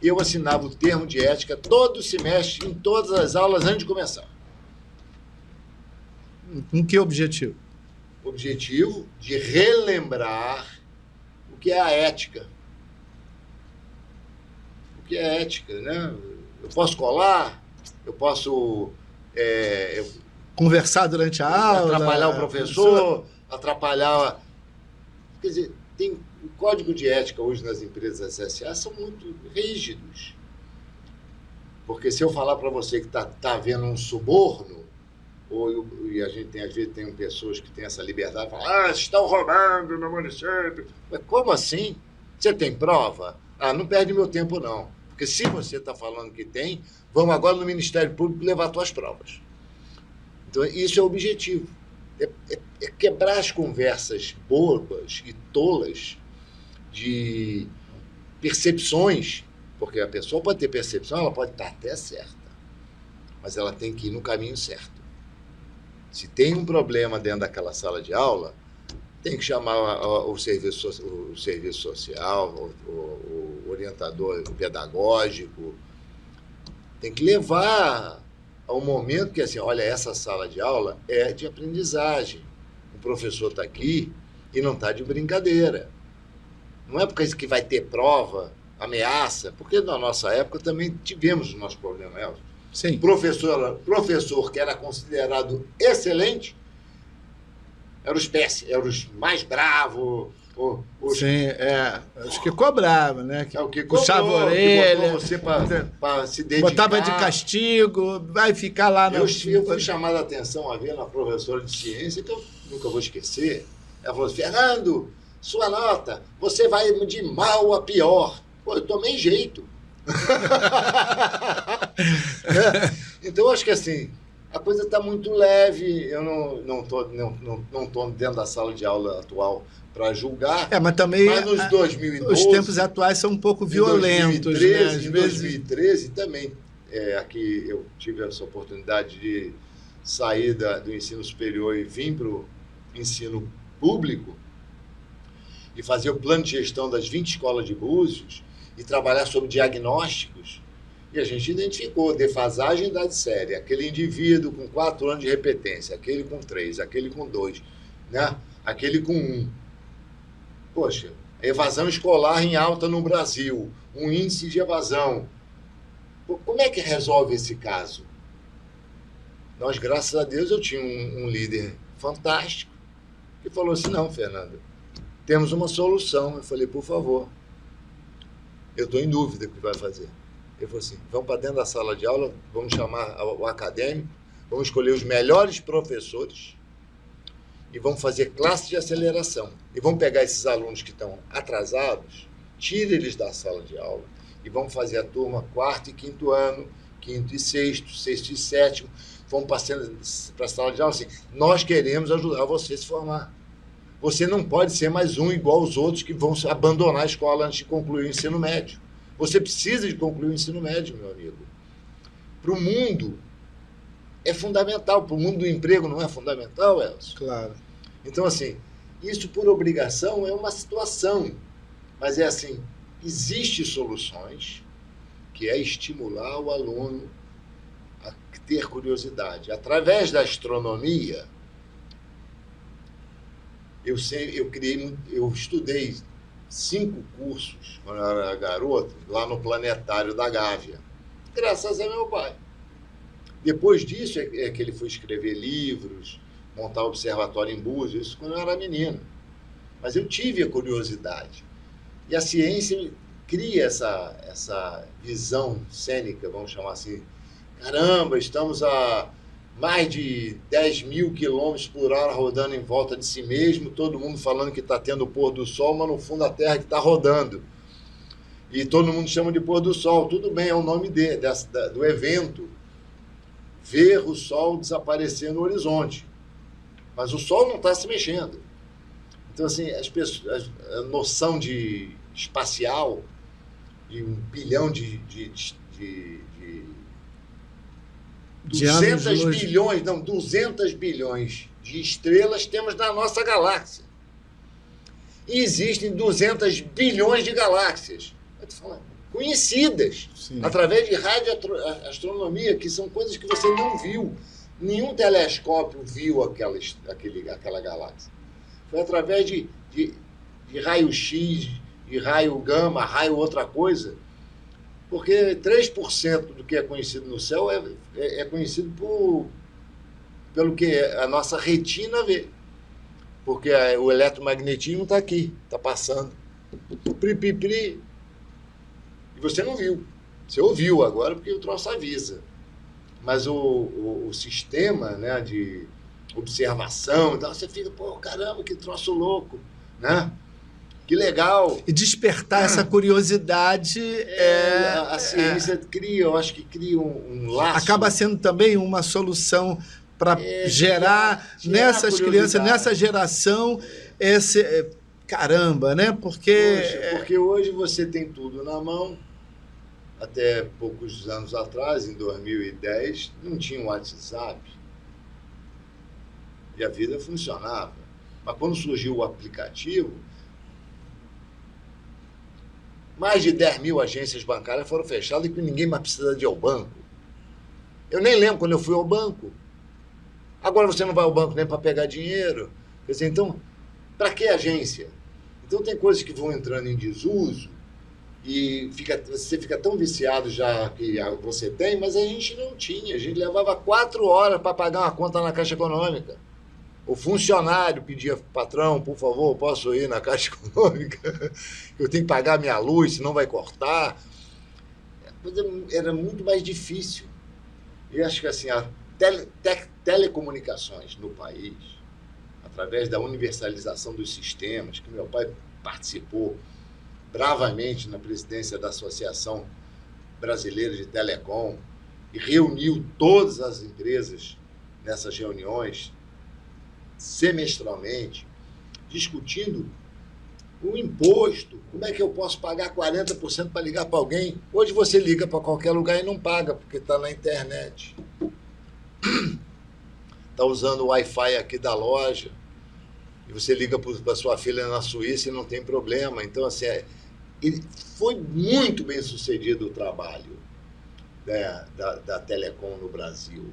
eu assinava o termo de ética todo semestre, em todas as aulas, antes de começar. Com que objetivo? Objetivo de relembrar o que é a ética. O que é ética, né? Eu posso colar, eu posso conversar durante a aula, atrapalhar o professor, atrapalhar... Quer dizer, o código de ética hoje nas empresas SA são muito rígidos. Porque se eu falar para você que está havendo um suborno, e a gente às vezes tem pessoas que têm essa liberdade de falar, estão roubando no município. Mas como assim? Você tem prova? Não perde meu tempo, não. Porque se você está falando que tem, vamos agora no Ministério Público levar suas provas. Então, isso é o objetivo. É quebrar as conversas bobas e tolas de percepções, porque a pessoa pode ter percepção, ela pode estar até certa, mas ela tem que ir no caminho certo. Se tem um problema dentro daquela sala de aula, tem que chamar o serviço social, o orientador pedagógico, tem que levar ao momento que, assim, olha, essa sala de aula é de aprendizagem. Um professor está aqui e não está de brincadeira. Não é porque que vai ter prova, ameaça, porque na nossa época também tivemos os nossos problemas. Sim. Professor que era considerado excelente, era os mais bravos. Sim, os que cobravam, né? O que puxava cobrou, a orelha, que botou você para se dedicar. botava de castigo, vai ficar lá na... Eu fui chamado a atenção uma vez na professora de ciência, que eu nunca vou esquecer. Ela falou: Fernando, sua nota, você vai de mal a pior. Pô, eu tomei jeito. Então, eu acho que assim, a coisa está muito leve. Eu não tô dentro da sala de aula atual para julgar. Mas também nos 2012, os tempos atuais são um pouco violentos. Em 2013 também, aqui eu tive essa oportunidade de sair do ensino superior e vir para o ensino público e fazer o plano de gestão das 20 escolas de Búzios e trabalhar sobre diagnósticos. E a gente identificou defasagem de idade séria, aquele indivíduo com 4 anos de repetência, aquele com 3, aquele com 2, né? Aquele com 1. Poxa, evasão escolar em alta no Brasil, um índice de evasão. Como é que resolve esse caso? Nós, graças a Deus, eu tinha um líder fantástico que falou assim: não, Fernando, temos uma solução. Eu falei: por favor, eu estou em dúvida o que vai fazer. Ele falou assim: vamos para dentro da sala de aula, vamos chamar o acadêmico, vamos escolher os melhores professores e vamos fazer classe de aceleração. E vamos pegar esses alunos que estão atrasados, tira eles da sala de aula e vamos fazer a turma 4º e 5º ano, 5º e 6º, 6º e 7º. Vamos passando para a sala de aula assim: nós queremos ajudar você a se formar. Você não pode ser mais um igual aos outros que vão abandonar a escola antes de concluir o ensino médio. Você precisa de concluir o ensino médio, meu amigo. Para o mundo, é fundamental. Para o mundo do emprego não é fundamental, Elcio? Claro. Então, assim, isso por obrigação é uma situação. Mas é assim, existem soluções que é estimular o aluno a ter curiosidade. Através da astronomia, eu estudei 5 cursos, quando eu era garoto, lá no planetário da Gávea, graças a meu pai. Depois disso é que ele foi escrever livros, montar observatório em Búzios, isso quando eu era menino. Mas eu tive a curiosidade. E a ciência cria essa visão cênica, vamos chamar assim. Caramba, estamos a mais de 10.000 km/h rodando em volta de si mesmo, todo mundo falando que está tendo o pôr do sol, mas no fundo a Terra que está rodando. E todo mundo chama de pôr do sol. Tudo bem, é o nome do evento. Ver o sol desaparecer no horizonte. Mas o sol não está se mexendo. Então, assim, a noção de espacial, de 1 bilhão de 200 bilhões de estrelas temos na nossa galáxia. E existem 200 bilhões de galáxias conhecidas. Sim. Através de radioastronomia, que são coisas que você não viu. Nenhum telescópio viu aquela galáxia. Foi através de raio-x, de raio gama, raio outra coisa. Porque 3% do que é conhecido no céu é conhecido pelo que a nossa retina vê. Porque o eletromagnetismo está aqui, está passando. Pri. E você não viu. Você ouviu agora porque o troço avisa. Mas o sistema, né, de observação, então você fica: pô, caramba, que troço louco, né? Que legal. E despertar essa curiosidade. A ciência eu acho que cria um laço. Acaba sendo também uma solução para gerar nessas crianças, nessa geração, esse caramba, né? Porque hoje você tem tudo na mão. Até poucos anos atrás, em 2010, não tinha um WhatsApp. E a vida funcionava. Mas quando surgiu o aplicativo, mais de 10.000 agências bancárias foram fechadas e que ninguém mais precisa de ir ao banco. Eu nem lembro quando eu fui ao banco. Agora você não vai ao banco nem para pegar dinheiro. Quer dizer, então, para que agência? Então tem coisas que vão entrando em desuso e você fica tão viciado já que você tem, mas a gente não tinha. A gente levava 4 horas para pagar uma conta na Caixa Econômica. O funcionário pedia, patrão, por favor, posso ir na Caixa Econômica? Eu tenho que pagar minha luz, senão vai cortar. Era muito mais difícil. E acho que assim, a telecomunicações no país, através da universalização dos sistemas, que meu pai participou bravamente na presidência da Associação Brasileira de Telecom e reuniu todas as empresas nessas reuniões semestralmente, discutindo o imposto, como é que eu posso pagar 40% para ligar para alguém? Hoje você liga para qualquer lugar e não paga, porque está na internet. Está usando o Wi-Fi aqui da loja, e você liga para sua filha na Suíça e não tem problema. Então, assim, foi muito bem sucedido o trabalho da Telecom no Brasil.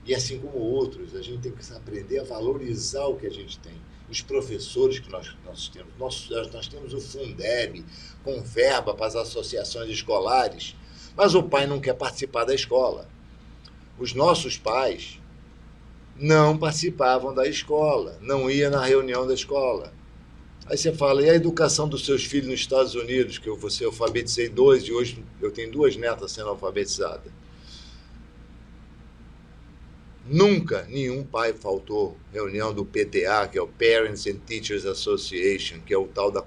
E assim como outros, a gente tem que aprender a valorizar o que a gente tem. Os professores que nós temos. Nós temos o Fundeb, com verba para as associações escolares, mas o pai não quer participar da escola. Os nossos pais não participavam da escola, não iam na reunião da escola. Aí você fala, e a educação dos seus filhos nos Estados Unidos, que você alfabetizei 2 e hoje eu tenho 2 netas sendo alfabetizadas. Nunca nenhum pai faltou reunião do PTA, que é o Parents and Teachers Association, que é o tal da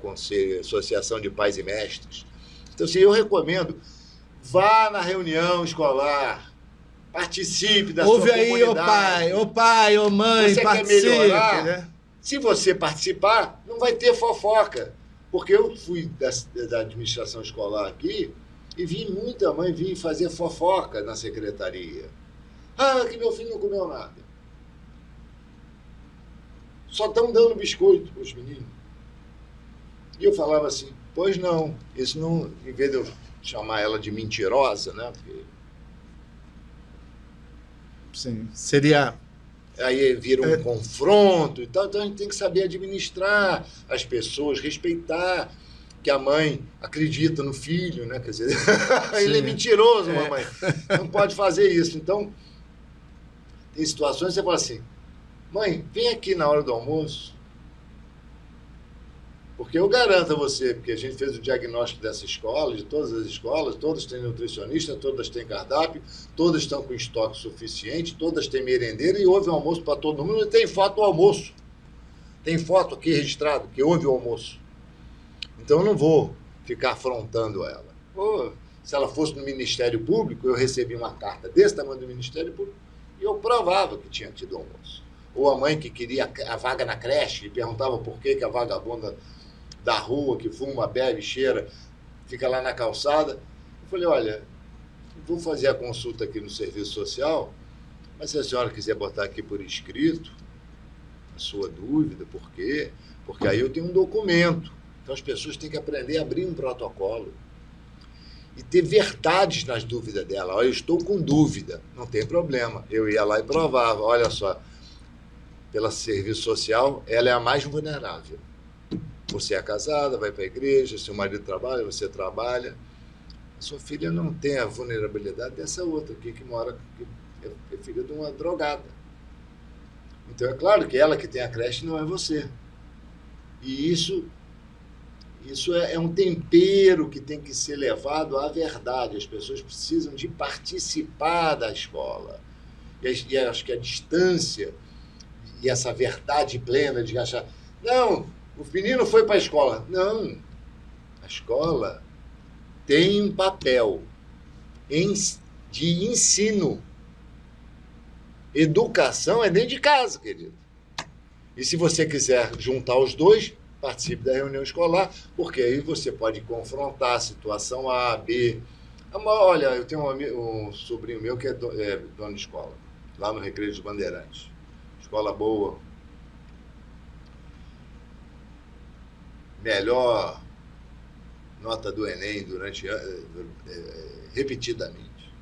Associação de Pais e Mestres. Então, assim, eu recomendo, vá na reunião escolar, participe da sua comunidade. Ouve aí, ô pai, ô mãe, você participe. Quer melhorar, né? Se você participar, não vai ter fofoca. Porque eu fui da administração escolar aqui e vi muita mãe vir fazer fofoca na secretaria. Ah, que meu filho não comeu nada. Só estão dando biscoito para os meninos. E eu falava assim, pois não, isso não, em vez de eu chamar ela de mentirosa, né? Porque sim, seria... Aí vira um confronto e tal, então a gente tem que saber administrar as pessoas, respeitar que a mãe acredita no filho, né? Quer dizer, ele é mentiroso, mamãe. Não pode fazer isso. Então, tem situações que você fala assim, mãe, vem aqui na hora do almoço, porque eu garanto a você, porque a gente fez o diagnóstico dessa escola, de todas as escolas, todas têm nutricionista, todas têm cardápio, todas estão com estoque suficiente, todas têm merendeira e houve um almoço para todo mundo, e tem foto do almoço. Tem foto aqui registrado que houve o almoço. Então eu não vou ficar afrontando ela. Ou, se ela fosse no Ministério Público, eu recebi uma carta desse tamanho do Ministério Público e eu provava que tinha tido almoço. Ou a mãe que queria a vaga na creche e perguntava por que a vagabunda da rua, que fuma, bebe, cheira, fica lá na calçada. Eu falei, olha, vou fazer a consulta aqui no serviço social, mas se a senhora quiser botar aqui por escrito a sua dúvida, por quê? Porque aí eu tenho um documento. Então as pessoas têm que aprender a abrir um protocolo e ter verdades nas dúvidas dela. Olha, eu estou com dúvida, não tem problema. Eu ia lá e provava, olha só, pelo serviço social, ela é a mais vulnerável. Você é casada, vai para a igreja, seu marido trabalha, você trabalha. A sua filha não tem a vulnerabilidade dessa outra aqui que mora, que é filha de uma drogada. Então é claro que ela que tem a creche não é você. E isso é um tempero que tem que ser levado à verdade. As pessoas precisam de participar da escola. E acho que a distância e essa verdade plena de achar... Não, o menino foi para a escola. Não, a escola tem um papel de ensino. Educação é dentro de casa, querido. E se você quiser juntar os dois, participe da reunião escolar, porque aí você pode confrontar a situação A, B. Olha, eu tenho um sobrinho meu que é dono de escola, lá no Recreio dos Bandeirantes. Escola boa. Melhor nota do Enem repetidamente.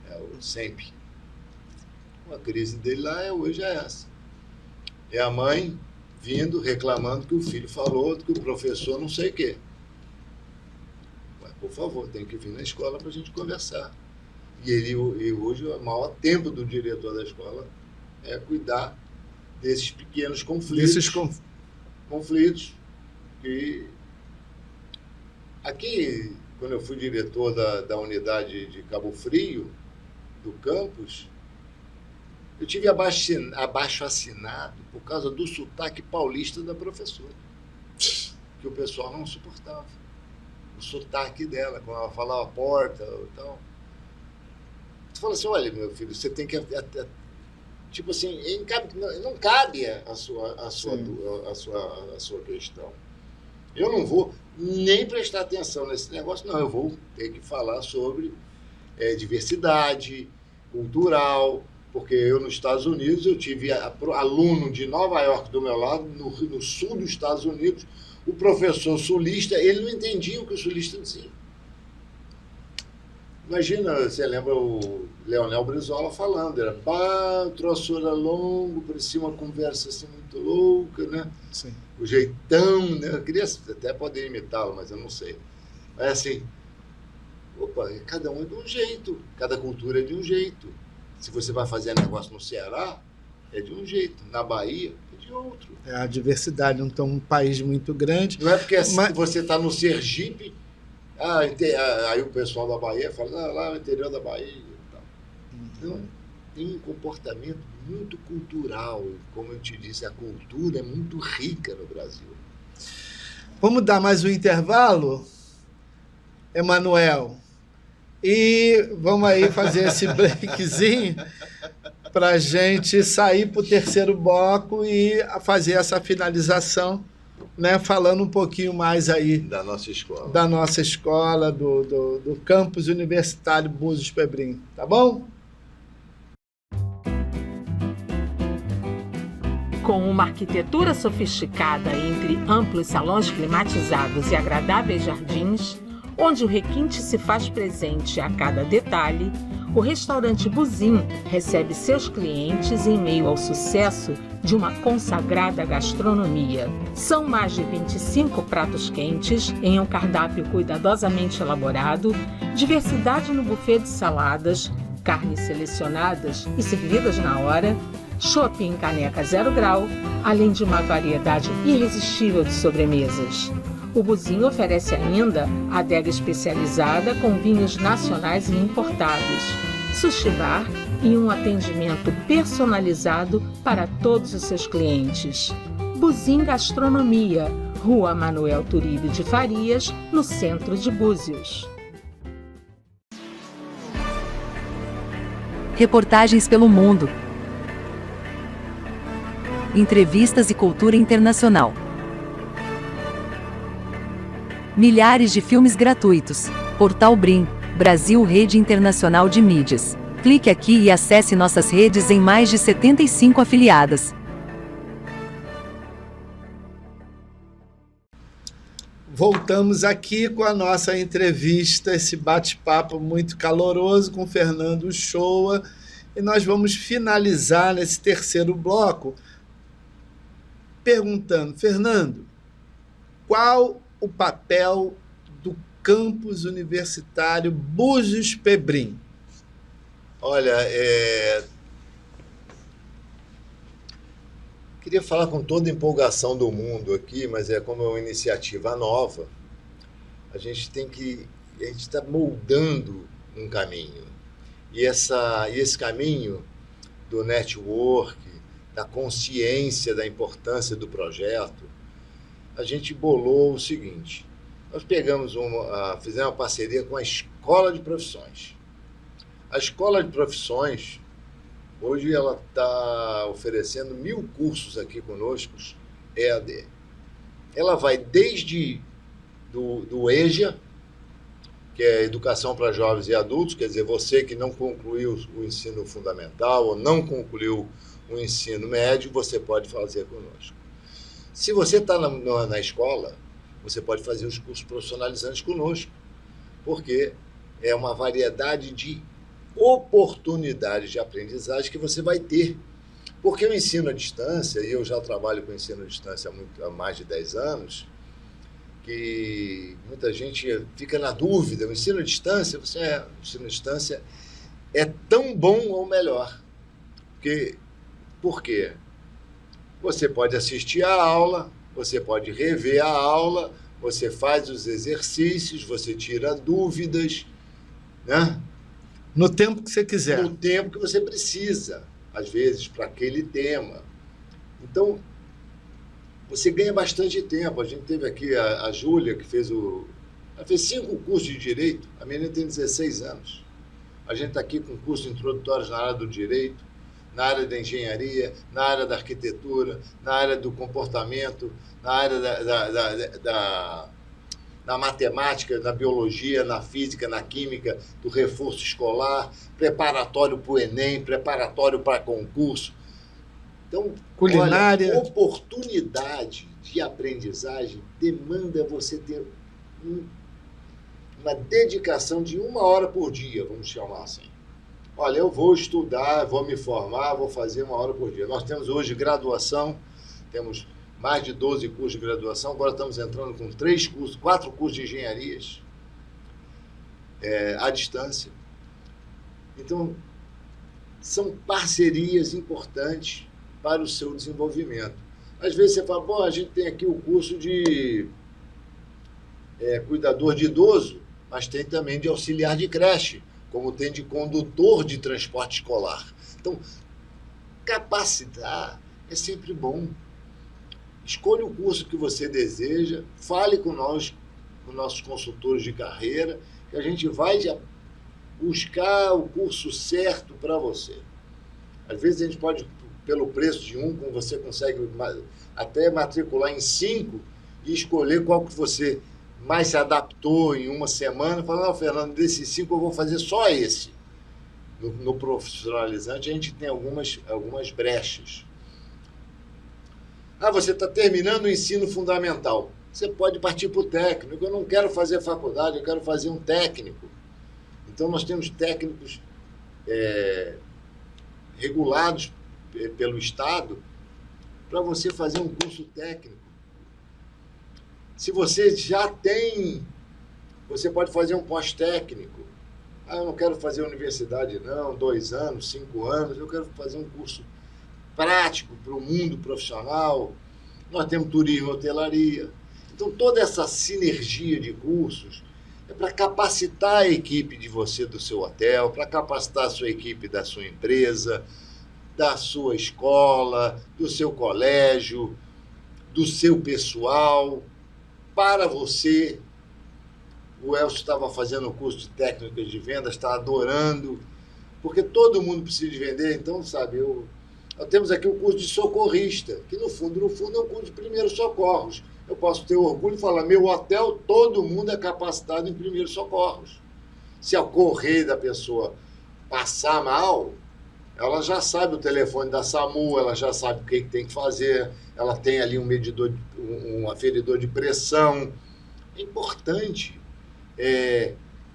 É o SEMP. A crise dele lá hoje é essa. É a mãe vindo reclamando que o filho falou, que o professor não sei o quê. Mas, por favor, tem que vir na escola para a gente conversar. E hoje o maior tempo do diretor da escola é cuidar desses pequenos conflitos. Conflitos que... Aqui, quando eu fui diretor da unidade de Cabo Frio, do campus, eu tive abaixo-assinado por causa do sotaque paulista da professora, que o pessoal não suportava. O sotaque dela, quando ela falava porta e tal. Você fala assim, olha, meu filho, você tem que... Tipo assim, não cabe a sua questão. Eu não vou nem prestar atenção nesse negócio, não. Eu vou ter que falar sobre diversidade cultural, porque eu, nos Estados Unidos, eu tive aluno de Nova York do meu lado, no sul dos Estados Unidos, o professor sulista, ele não entendia o que o sulista dizia. Imagina, você lembra o Leonel Brizola falando, o troço era longo, parecia uma conversa assim muito louca, né? Sim. O jeitão, né? Eu queria até poder imitá-lo, mas eu não sei. Mas assim, cada um é de um jeito, cada cultura é de um jeito. Se você vai fazer negócio no Ceará, é de um jeito, na Bahia é de outro. A diversidade, então, um país muito grande. Não é porque você está no Sergipe, aí o pessoal da Bahia fala, lá no interior da Bahia e tal. Então, tem um comportamento muito cultural. Como eu te disse, a cultura é muito rica no Brasil. Vamos dar mais um intervalo, Emanuel? E vamos aí fazer esse breakzinho para a gente sair para o terceiro bloco e fazer essa finalização, né, falando um pouquinho mais aí da nossa escola. Da nossa escola, do campus universitário Búzios Pebrim. Tá bom? Com uma arquitetura sofisticada entre amplos salões climatizados e agradáveis jardins, onde o requinte se faz presente a cada detalhe, o restaurante Buzim recebe seus clientes em meio ao sucesso de uma consagrada gastronomia. São mais de 25 pratos quentes em um cardápio cuidadosamente elaborado, diversidade no buffet de saladas, carnes selecionadas e servidas na hora, chopp em caneca 0 grau, além de uma variedade irresistível de sobremesas. O Buzim oferece ainda adega especializada com vinhos nacionais e importados, sushi bar e um atendimento personalizado para todos os seus clientes. Buzim Gastronomia, Rua Manuel Turíbio de Farias, no centro de Búzios. Reportagens pelo mundo. Entrevistas e cultura internacional. Milhares de filmes gratuitos. Portal Brim, Brasil Rede Internacional de Mídias. Clique aqui e acesse nossas redes em mais de 75 afiliadas. Voltamos aqui com a nossa entrevista, esse bate-papo muito caloroso com Fernando Uchoa, e nós vamos finalizar nesse terceiro bloco perguntando, Fernando, qual o papel do campus universitário Búzios Pebrim? Olha, queria falar com toda a empolgação do mundo aqui, mas como é uma iniciativa nova, a gente está moldando um caminho. E esse caminho do network, da consciência da importância do projeto, a gente bolou o seguinte: nós fizemos uma parceria com a Escola de Profissões. A Escola de Profissões, hoje ela está oferecendo 1000 cursos aqui conosco, EAD. Ela vai desde do EJA, que é Educação para Jovens e Adultos, quer dizer, você que não concluiu o ensino fundamental ou não concluiu o ensino médio, você pode fazer conosco. Se você está na escola, você pode fazer os cursos profissionalizantes conosco, porque é uma variedade de oportunidades de aprendizagem que você vai ter. Porque o ensino à distância, e eu já trabalho com ensino à distância há mais de 10 anos, que muita gente fica na dúvida, o ensino à distância, o ensino à distância é tão bom ou melhor. Por quê? Você pode assistir a aula, você pode rever a aula, você faz os exercícios, você tira dúvidas, né? No tempo que você quiser. No tempo que você precisa, às vezes, para aquele tema. Então, você ganha bastante tempo. A gente teve aqui a Júlia, que ela fez 5 cursos de Direito, a menina tem 16 anos. A gente está aqui com cursos introdutórios na área do Direito, na área da Engenharia, na área da Arquitetura, na área do Comportamento, na área da Matemática, na Biologia, na Física, na Química, do reforço escolar, preparatório para o Enem, preparatório para concurso. Então, culinária. Olha, oportunidade de aprendizagem demanda você ter uma dedicação de 1 hora por dia, vamos chamar assim. Olha, eu vou estudar, vou me formar, vou fazer 1 hora por dia. Nós temos hoje graduação, temos mais de 12 cursos de graduação, agora estamos entrando com 4 cursos de engenharias à distância. Então, são parcerias importantes para o seu desenvolvimento. Às vezes você fala, bom, a gente tem aqui o curso de cuidador de idoso, mas tem também de auxiliar de creche, como tem de condutor de transporte escolar. Então, capacitar é sempre bom. Escolha o curso que você deseja, fale com nós, com nossos consultores de carreira, que a gente vai buscar o curso certo para você. Às vezes a gente pode, pelo preço de um, como você consegue até matricular em 5 e escolher qual que você mais se adaptou em uma semana, falar, não, Fernando, desses 5 eu vou fazer só esse. No profissionalizante a gente tem algumas brechas. Você está terminando o ensino fundamental. Você pode partir para o técnico. Eu não quero fazer faculdade, eu quero fazer um técnico. Então, nós temos técnicos regulados pelo Estado para você fazer um curso técnico. Se você já tem, você pode fazer um pós-técnico. Eu não quero fazer universidade, não, 2 anos, 5 anos. Eu quero fazer um curso prático para o mundo profissional. Nós temos turismo e hotelaria. Então, toda essa sinergia de cursos é para capacitar a equipe de você do seu hotel, para capacitar a sua equipe da sua empresa, da sua escola, do seu colégio, do seu pessoal, para você. O Elcio estava fazendo o curso de técnicas de vendas, está adorando, porque todo mundo precisa de vender. Então, sabe, nós temos aqui o curso de socorrista, que no fundo é um curso de primeiros socorros. Eu posso ter orgulho de falar, meu hotel, todo mundo é capacitado em primeiros socorros. Se ocorrer da pessoa passar mal, ela já sabe o telefone da SAMU, ela já sabe o que tem que fazer, ela tem ali um medidor, um aferidor de pressão. É importante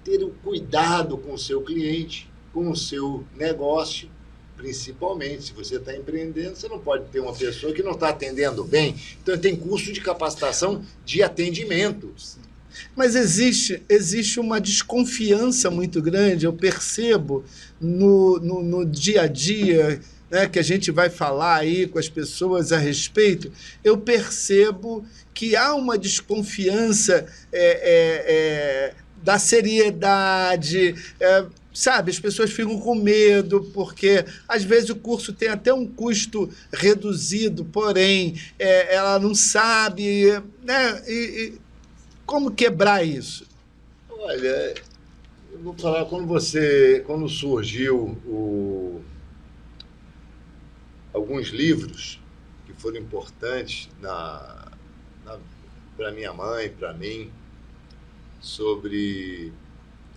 ter o cuidado com o seu cliente, com o seu negócio. Principalmente, se você está empreendendo, você não pode ter uma pessoa que não está atendendo bem. Então, tem curso de capacitação de atendimento. Mas existe uma desconfiança muito grande, eu percebo no dia a dia, né, que a gente vai falar aí com as pessoas a respeito, eu percebo que há uma desconfiança da seriedade, sabe, as pessoas ficam com medo, porque às vezes o curso tem até um custo reduzido, porém, ela não sabe, né? E como quebrar isso? Olha, eu vou falar, quando surgiu alguns livros que foram importantes para minha mãe, para mim, sobre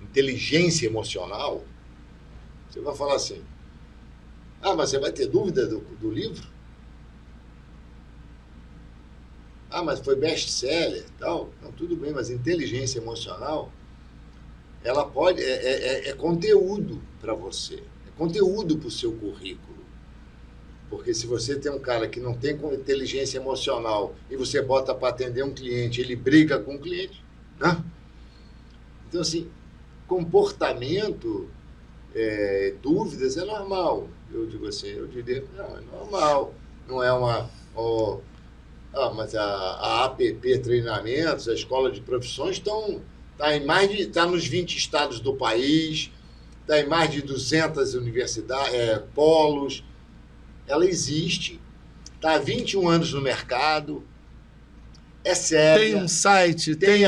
inteligência emocional, você vai falar assim, mas você vai ter dúvida do livro? Mas foi best-seller e tal. Não, tudo bem, mas inteligência emocional, ela pode, é conteúdo para você, é conteúdo para o seu currículo. Porque se você tem um cara que não tem inteligência emocional e você bota para atender um cliente, ele briga com o cliente, né? Então, assim, comportamento, dúvidas é normal. Eu digo assim, eu diria, não, é normal. Não é uma... mas a APP Treinamentos, a Escola de Profissões, está nos 20 estados do país, está em mais de 200 universidades, polos. Ela existe, está há 21 anos no mercado, é séria. Tem um site, tem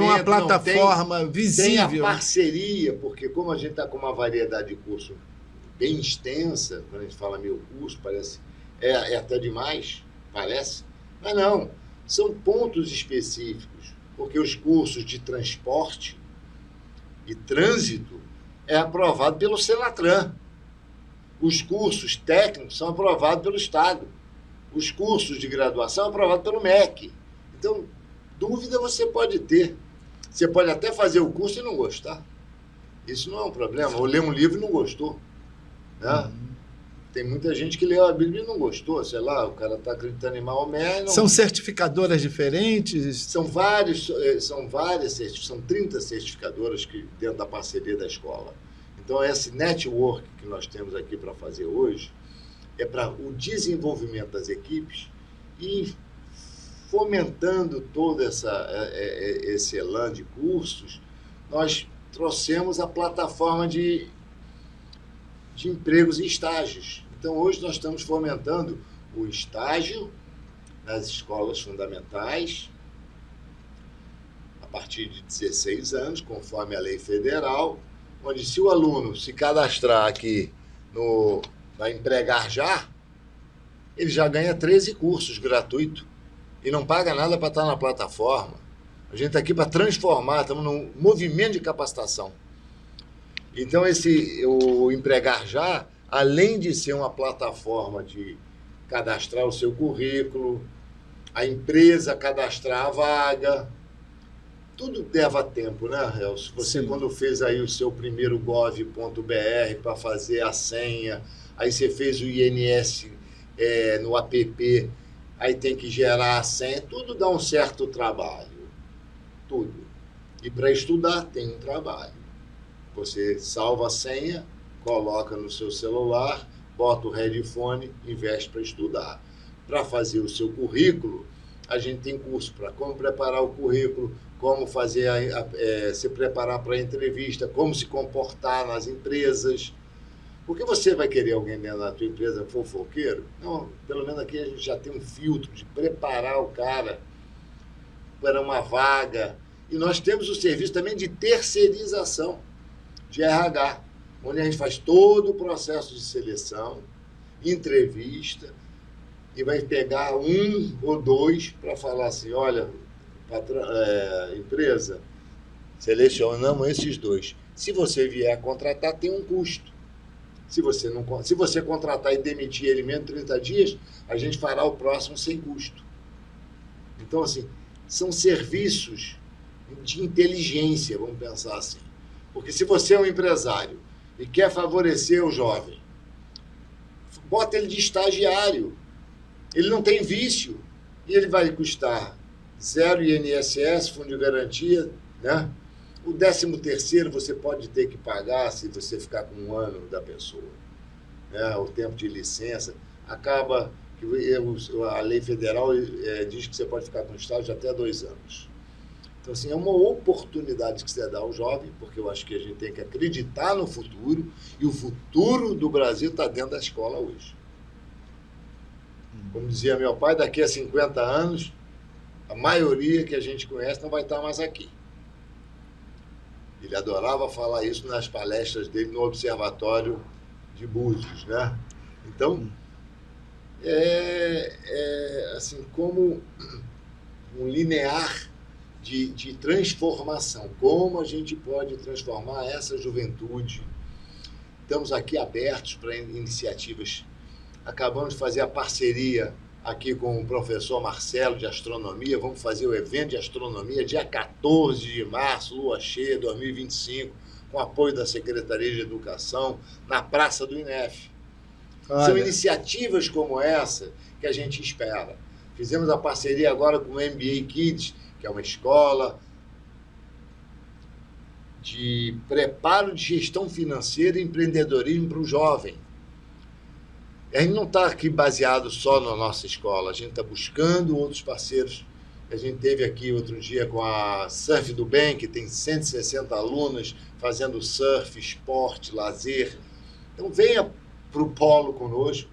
uma plataforma visível. Tem a parceria, porque como a gente está com uma variedade de curso bem extensa, quando a gente fala 1000 cursos, parece, é até demais, parece, mas não, são pontos específicos, porque os cursos de transporte e trânsito é aprovado pelo Senatran. Os cursos técnicos são aprovados pelo Estado. Os cursos de graduação são aprovados pelo MEC. Então, dúvida você pode ter. Você pode até fazer o curso e não gostar. Isso não é um problema. Ou ler um livro e não gostou. Né? Tem muita gente que leu a Bíblia e não gostou. Sei lá, o cara está acreditando em Maomé. Não... São certificadoras diferentes? São 30 certificadoras dentro da parceria da escola. Então, esse network que nós temos aqui para fazer hoje é para o desenvolvimento das equipes e fomentando todo esse elan de cursos, nós trouxemos a plataforma de empregos e estágios. Então, hoje nós estamos fomentando o estágio nas escolas fundamentais, a partir de 16 anos, conforme a lei federal, onde se o aluno se cadastrar aqui na Empregar Já, ele já ganha 13 cursos gratuitos e não paga nada para estar na plataforma. A gente está aqui para transformar, estamos num movimento de capacitação. Então, o Empregar Já, além de ser uma plataforma de cadastrar o seu currículo, a empresa cadastrar a vaga, tudo leva tempo, né, Relso? Você, sim, quando fez aí o seu primeiro gov.br para fazer a senha, aí você fez o INS no app, aí tem que gerar a senha, tudo dá um certo trabalho. Tudo. E para estudar tem um trabalho. Você salva a senha, coloca no seu celular, bota o headphone, investe para estudar. Para fazer o seu currículo, a gente tem curso para como preparar o currículo, como fazer se preparar para a entrevista, como se comportar nas empresas. Porque você vai querer alguém dentro da tua empresa fofoqueiro? Não, pelo menos aqui a gente já tem um filtro de preparar o cara para uma vaga. E nós temos o serviço também de terceirização de RH, onde a gente faz todo o processo de seleção, entrevista, e vai pegar um ou dois para falar assim, olha, empresa, selecionamos esses dois. Se você vier a contratar, tem um custo. Se você contratar e demitir ele menos de 30 dias, a gente fará o próximo sem custo. Então, assim, são serviços de inteligência, vamos pensar assim. Porque se você é um empresário e quer favorecer o jovem, bota ele de estagiário. Ele não tem vício e ele vai custar 0 INSS, fundo de garantia, né? O 13º você pode ter que pagar se você ficar com 1 ano da pessoa, né? O tempo de licença. Acaba que a lei federal diz que você pode ficar com estágio de até 2 anos. Então, assim, é uma oportunidade que você dá ao jovem, porque eu acho que a gente tem que acreditar no futuro, e o futuro do Brasil está dentro da escola hoje. Como dizia meu pai, daqui a 50 anos, a maioria que a gente conhece não vai estar mais aqui. Ele adorava falar isso nas palestras dele no Observatório de Búzios, né? Então, assim, como um linear de transformação. Como a gente pode transformar essa juventude? Estamos aqui abertos para iniciativas. Acabamos de fazer a parceria aqui com o professor Marcelo de Astronomia. Vamos fazer o evento de astronomia dia 14 de março, lua cheia, 2025, com apoio da Secretaria de Educação, na Praça do INEF. São iniciativas como essa que a gente espera. Fizemos a parceria agora com o MBA Kids, que é uma escola de preparo de gestão financeira e empreendedorismo para o jovem. A gente não está aqui baseado só na nossa escola, a gente está buscando outros parceiros. A gente teve aqui outro dia com a Surf do Bem, que tem 160 alunas fazendo surf, esporte, lazer. Então venha para o Polo conosco,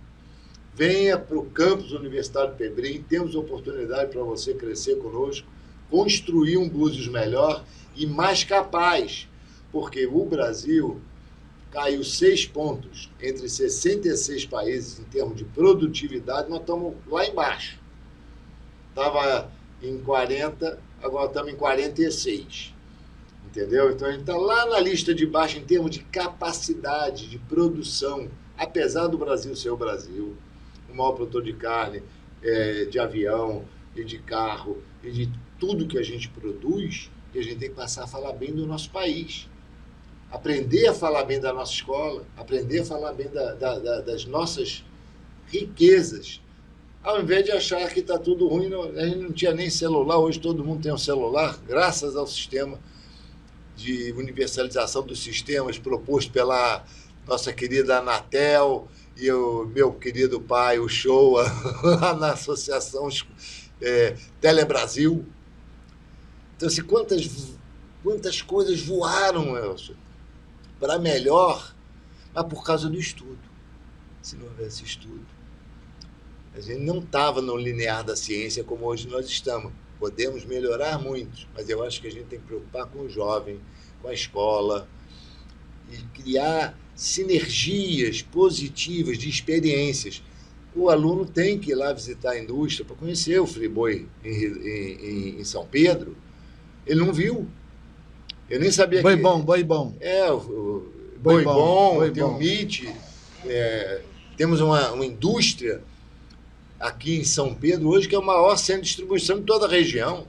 venha para o campus universitário Pebrim, temos oportunidade para você crescer conosco, construir um Búzios melhor e mais capaz, porque o Brasil caiu 6 pontos entre 66 países em termos de produtividade, nós estamos lá embaixo. Estava em 40, agora estamos em 46. Entendeu? Então a gente está lá na lista de baixo em termos de capacidade de produção, apesar do Brasil ser o Brasil, o maior produtor de carne, de avião e de carro e de tudo que a gente produz, e a gente tem que passar a falar bem do nosso país. Aprender a falar bem da nossa escola, aprender a falar bem das nossas riquezas, ao invés de achar que está tudo ruim. A gente não tinha nem celular, hoje todo mundo tem um celular, graças ao sistema de universalização dos sistemas proposto pela nossa querida Anatel e o meu querido pai, o Showa, lá na Associação Telebrasil. Então, assim, quantas coisas voaram, Elcio, para melhor, mas por causa do estudo. Se não houvesse estudo, a gente não estava no linear da ciência como hoje nós estamos. Podemos melhorar muito, mas eu acho que a gente tem que preocupar com o jovem, com a escola, e criar sinergias positivas de experiências. O aluno tem que ir lá visitar a indústria para conhecer o Friboi em São Pedro. Ele não viu. Eu nem sabia Boi bom. O Boi bom, tem o MIT. Temos uma indústria aqui em São Pedro hoje que é o maior centro de distribuição de toda a região,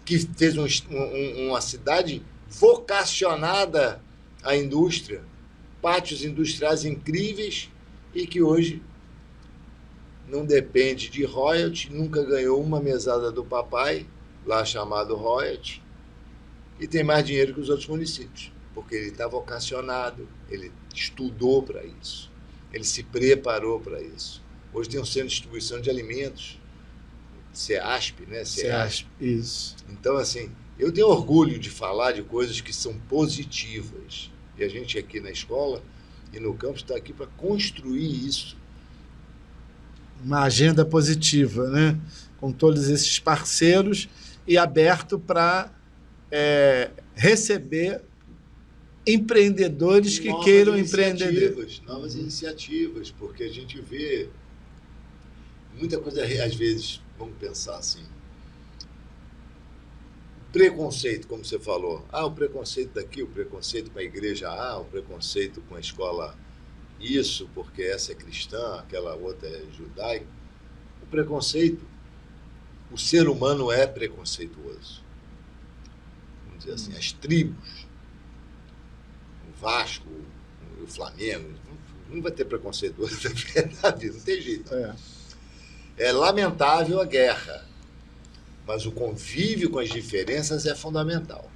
que fez uma cidade vocacionada à indústria, pátios industriais incríveis e que hoje não depende de royalty, nunca ganhou uma mesada do papai, lá chamado royalty, e tem mais dinheiro que os outros municípios, porque ele está vocacionado, ele estudou para isso, ele se preparou para isso. Hoje tem um centro de distribuição de alimentos, CEASP, né? CEASP, isso. Então, assim, eu tenho orgulho de falar de coisas que são positivas. E a gente aqui na escola e no campus está aqui para construir isso. Uma agenda positiva, né? Com todos esses parceiros e aberto para receber empreendedores que queiram empreender. Novas iniciativas, porque a gente vê muita coisa, às vezes, vamos pensar assim, preconceito, como você falou. O preconceito daqui, o preconceito com a igreja A, o preconceito com a escola isso, porque essa é cristã, aquela outra é judaica. O preconceito, o ser humano é preconceituoso. Vamos dizer assim, as tribos, o Vasco, o Flamengo, não vai ter preconceito hoje, é verdade, não tem jeito. É lamentável a guerra, mas o convívio com as diferenças é fundamental.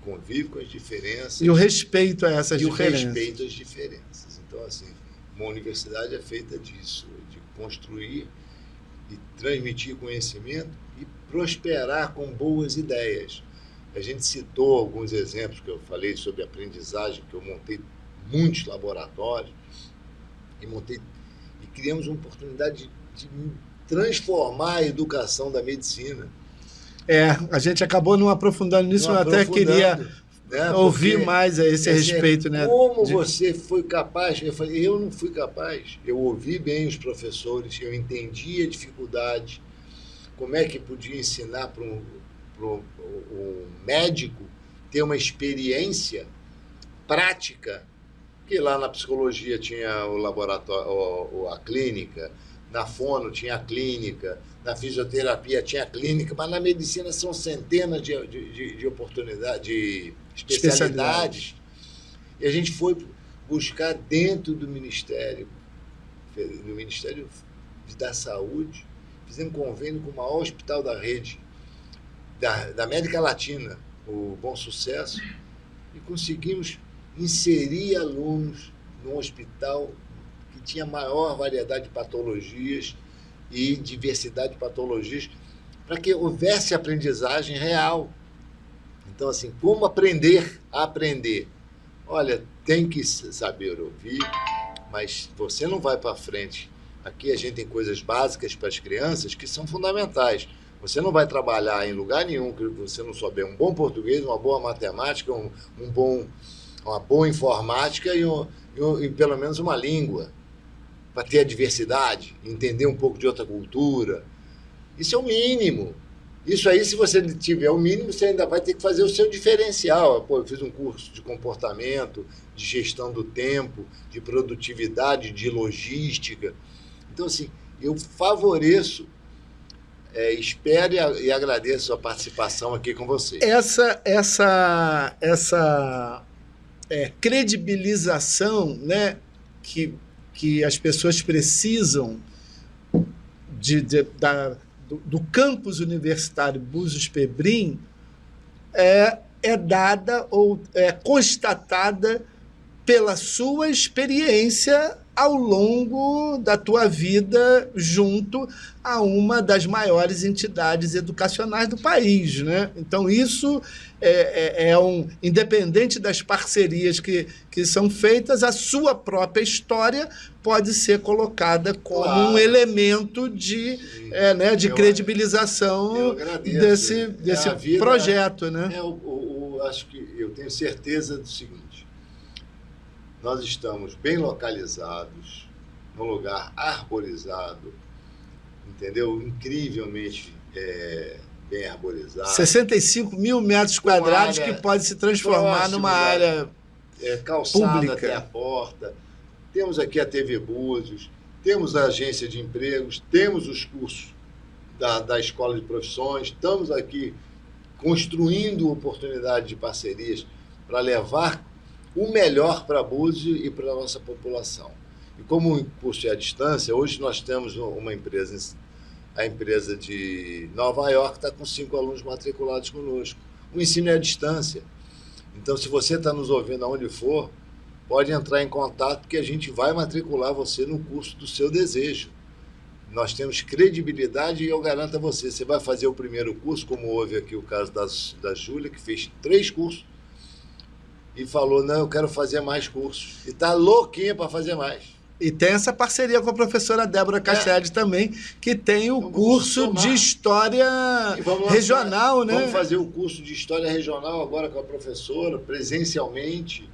O convívio com as diferenças... E o respeito a essas diferenças. E o respeito às diferenças. Então, assim, uma universidade é feita disso, de construir e transmitir conhecimento e prosperar com boas ideias. A gente citou alguns exemplos que eu falei sobre aprendizagem, que eu montei muitos laboratórios e criamos uma oportunidade de transformar a educação da medicina. A gente acabou não aprofundando nisso, eu até queria ouvir mais a esse respeito. Como você foi capaz? Eu falei, eu não fui capaz. Eu ouvi bem os professores, eu entendi a dificuldade, como é que podia ensinar para um médico ter uma experiência prática, que lá na psicologia tinha o laboratório, a clínica, na fono tinha a clínica, na fisioterapia tinha a clínica, mas na medicina são centenas de oportunidades, de especialidades. E a gente foi buscar dentro do Ministério, no Ministério da Saúde, fizemos convênio com o maior hospital da rede da América Latina, o Bom Sucesso, e conseguimos inserir alunos num hospital que tinha maior variedade de patologias e diversidade de patologias, para que houvesse aprendizagem real. Então, assim, como aprender a aprender? Olha, tem que saber ouvir, mas você não vai para frente. Aqui a gente tem coisas básicas para as crianças que são fundamentais. Você não vai trabalhar em lugar nenhum que você não souber um bom português, uma boa matemática, uma boa informática e pelo menos uma língua, para ter a diversidade, entender um pouco de outra cultura. Isso é o mínimo. Isso aí, se você tiver o mínimo, você ainda vai ter que fazer o seu diferencial. Pô, eu fiz um curso de comportamento, de gestão do tempo, de produtividade, de logística. Então, assim, eu favoreço, espero e agradeço a participação aqui com vocês. Essa credibilização, né, que as pessoas precisam do campus universitário Búzios Pebrim é dada ou é constatada pela sua experiência ao longo da tua vida junto a uma das maiores entidades educacionais do país, né? Então, isso independente das parcerias que são feitas, a sua própria história pode ser colocada como um elemento de credibilização desse projeto, né? Acho que eu tenho certeza do seguinte: nós estamos bem localizados, num lugar arborizado, entendeu? Incrivelmente bem arborizado. 65 mil metros quadrados que pode se transformar numa área calçada pública. Até a porta. Temos aqui a TV Búzios, temos a agência de empregos, temos os cursos da Escola de Profissões, estamos aqui construindo oportunidades de parcerias para levar o melhor para Búzios e para a nossa população. E como o curso é à distância, hoje nós temos uma empresa, a empresa de Nova York está com 5 alunos matriculados conosco. O ensino é à distância. Então, se você está nos ouvindo aonde for, pode entrar em contato que a gente vai matricular você no curso do seu desejo. Nós temos credibilidade e eu garanto a você, você vai fazer o primeiro curso, como houve aqui o caso da Júlia, que fez 3 cursos, e falou, não, eu quero fazer mais cursos. E está louquinha para fazer mais. E tem essa parceria com a professora Débora Castelli também, que tem o curso de História Regional, né? Vamos fazer o curso de História Regional agora com a professora, presencialmente.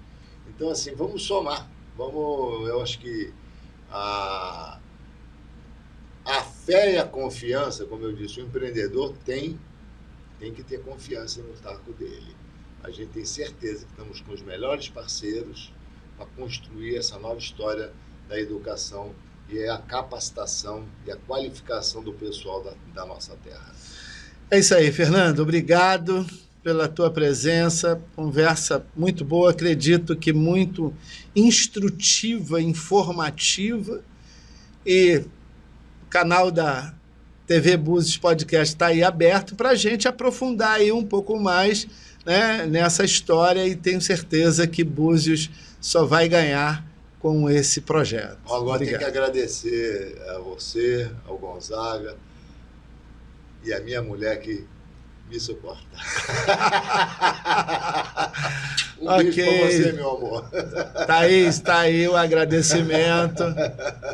Então, assim, vamos somar. Eu acho que a fé e a confiança, como eu disse, o empreendedor tem que ter confiança no taco dele. A gente tem certeza que estamos com os melhores parceiros para construir essa nova história da educação e a capacitação e a qualificação do pessoal da nossa terra. É isso aí, Fernando. Obrigado pela tua presença. Conversa muito boa, acredito que muito instrutiva, informativa. E o canal da TV Búzios Podcast está aí aberto para a gente aprofundar aí um pouco mais, né, nessa história, e tenho certeza que Búzios só vai ganhar com esse projeto. Agora tem que agradecer a você, ao Gonzaga e a minha mulher que me suporta. Beijo para você, meu amor. Tá aí o agradecimento.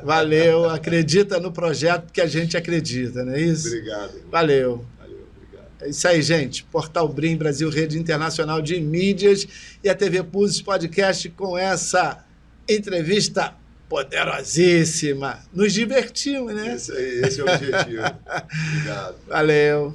Valeu. Acredita no projeto que a gente acredita, não é isso? Obrigado, irmão. Valeu. Obrigado. É isso aí, gente. Portal Brim, Brasil, Rede Internacional de Mídias, e a TV Búzios Podcast com essa entrevista poderosíssima. Nos divertimos, né? Isso aí, esse é o objetivo. Obrigado. Valeu.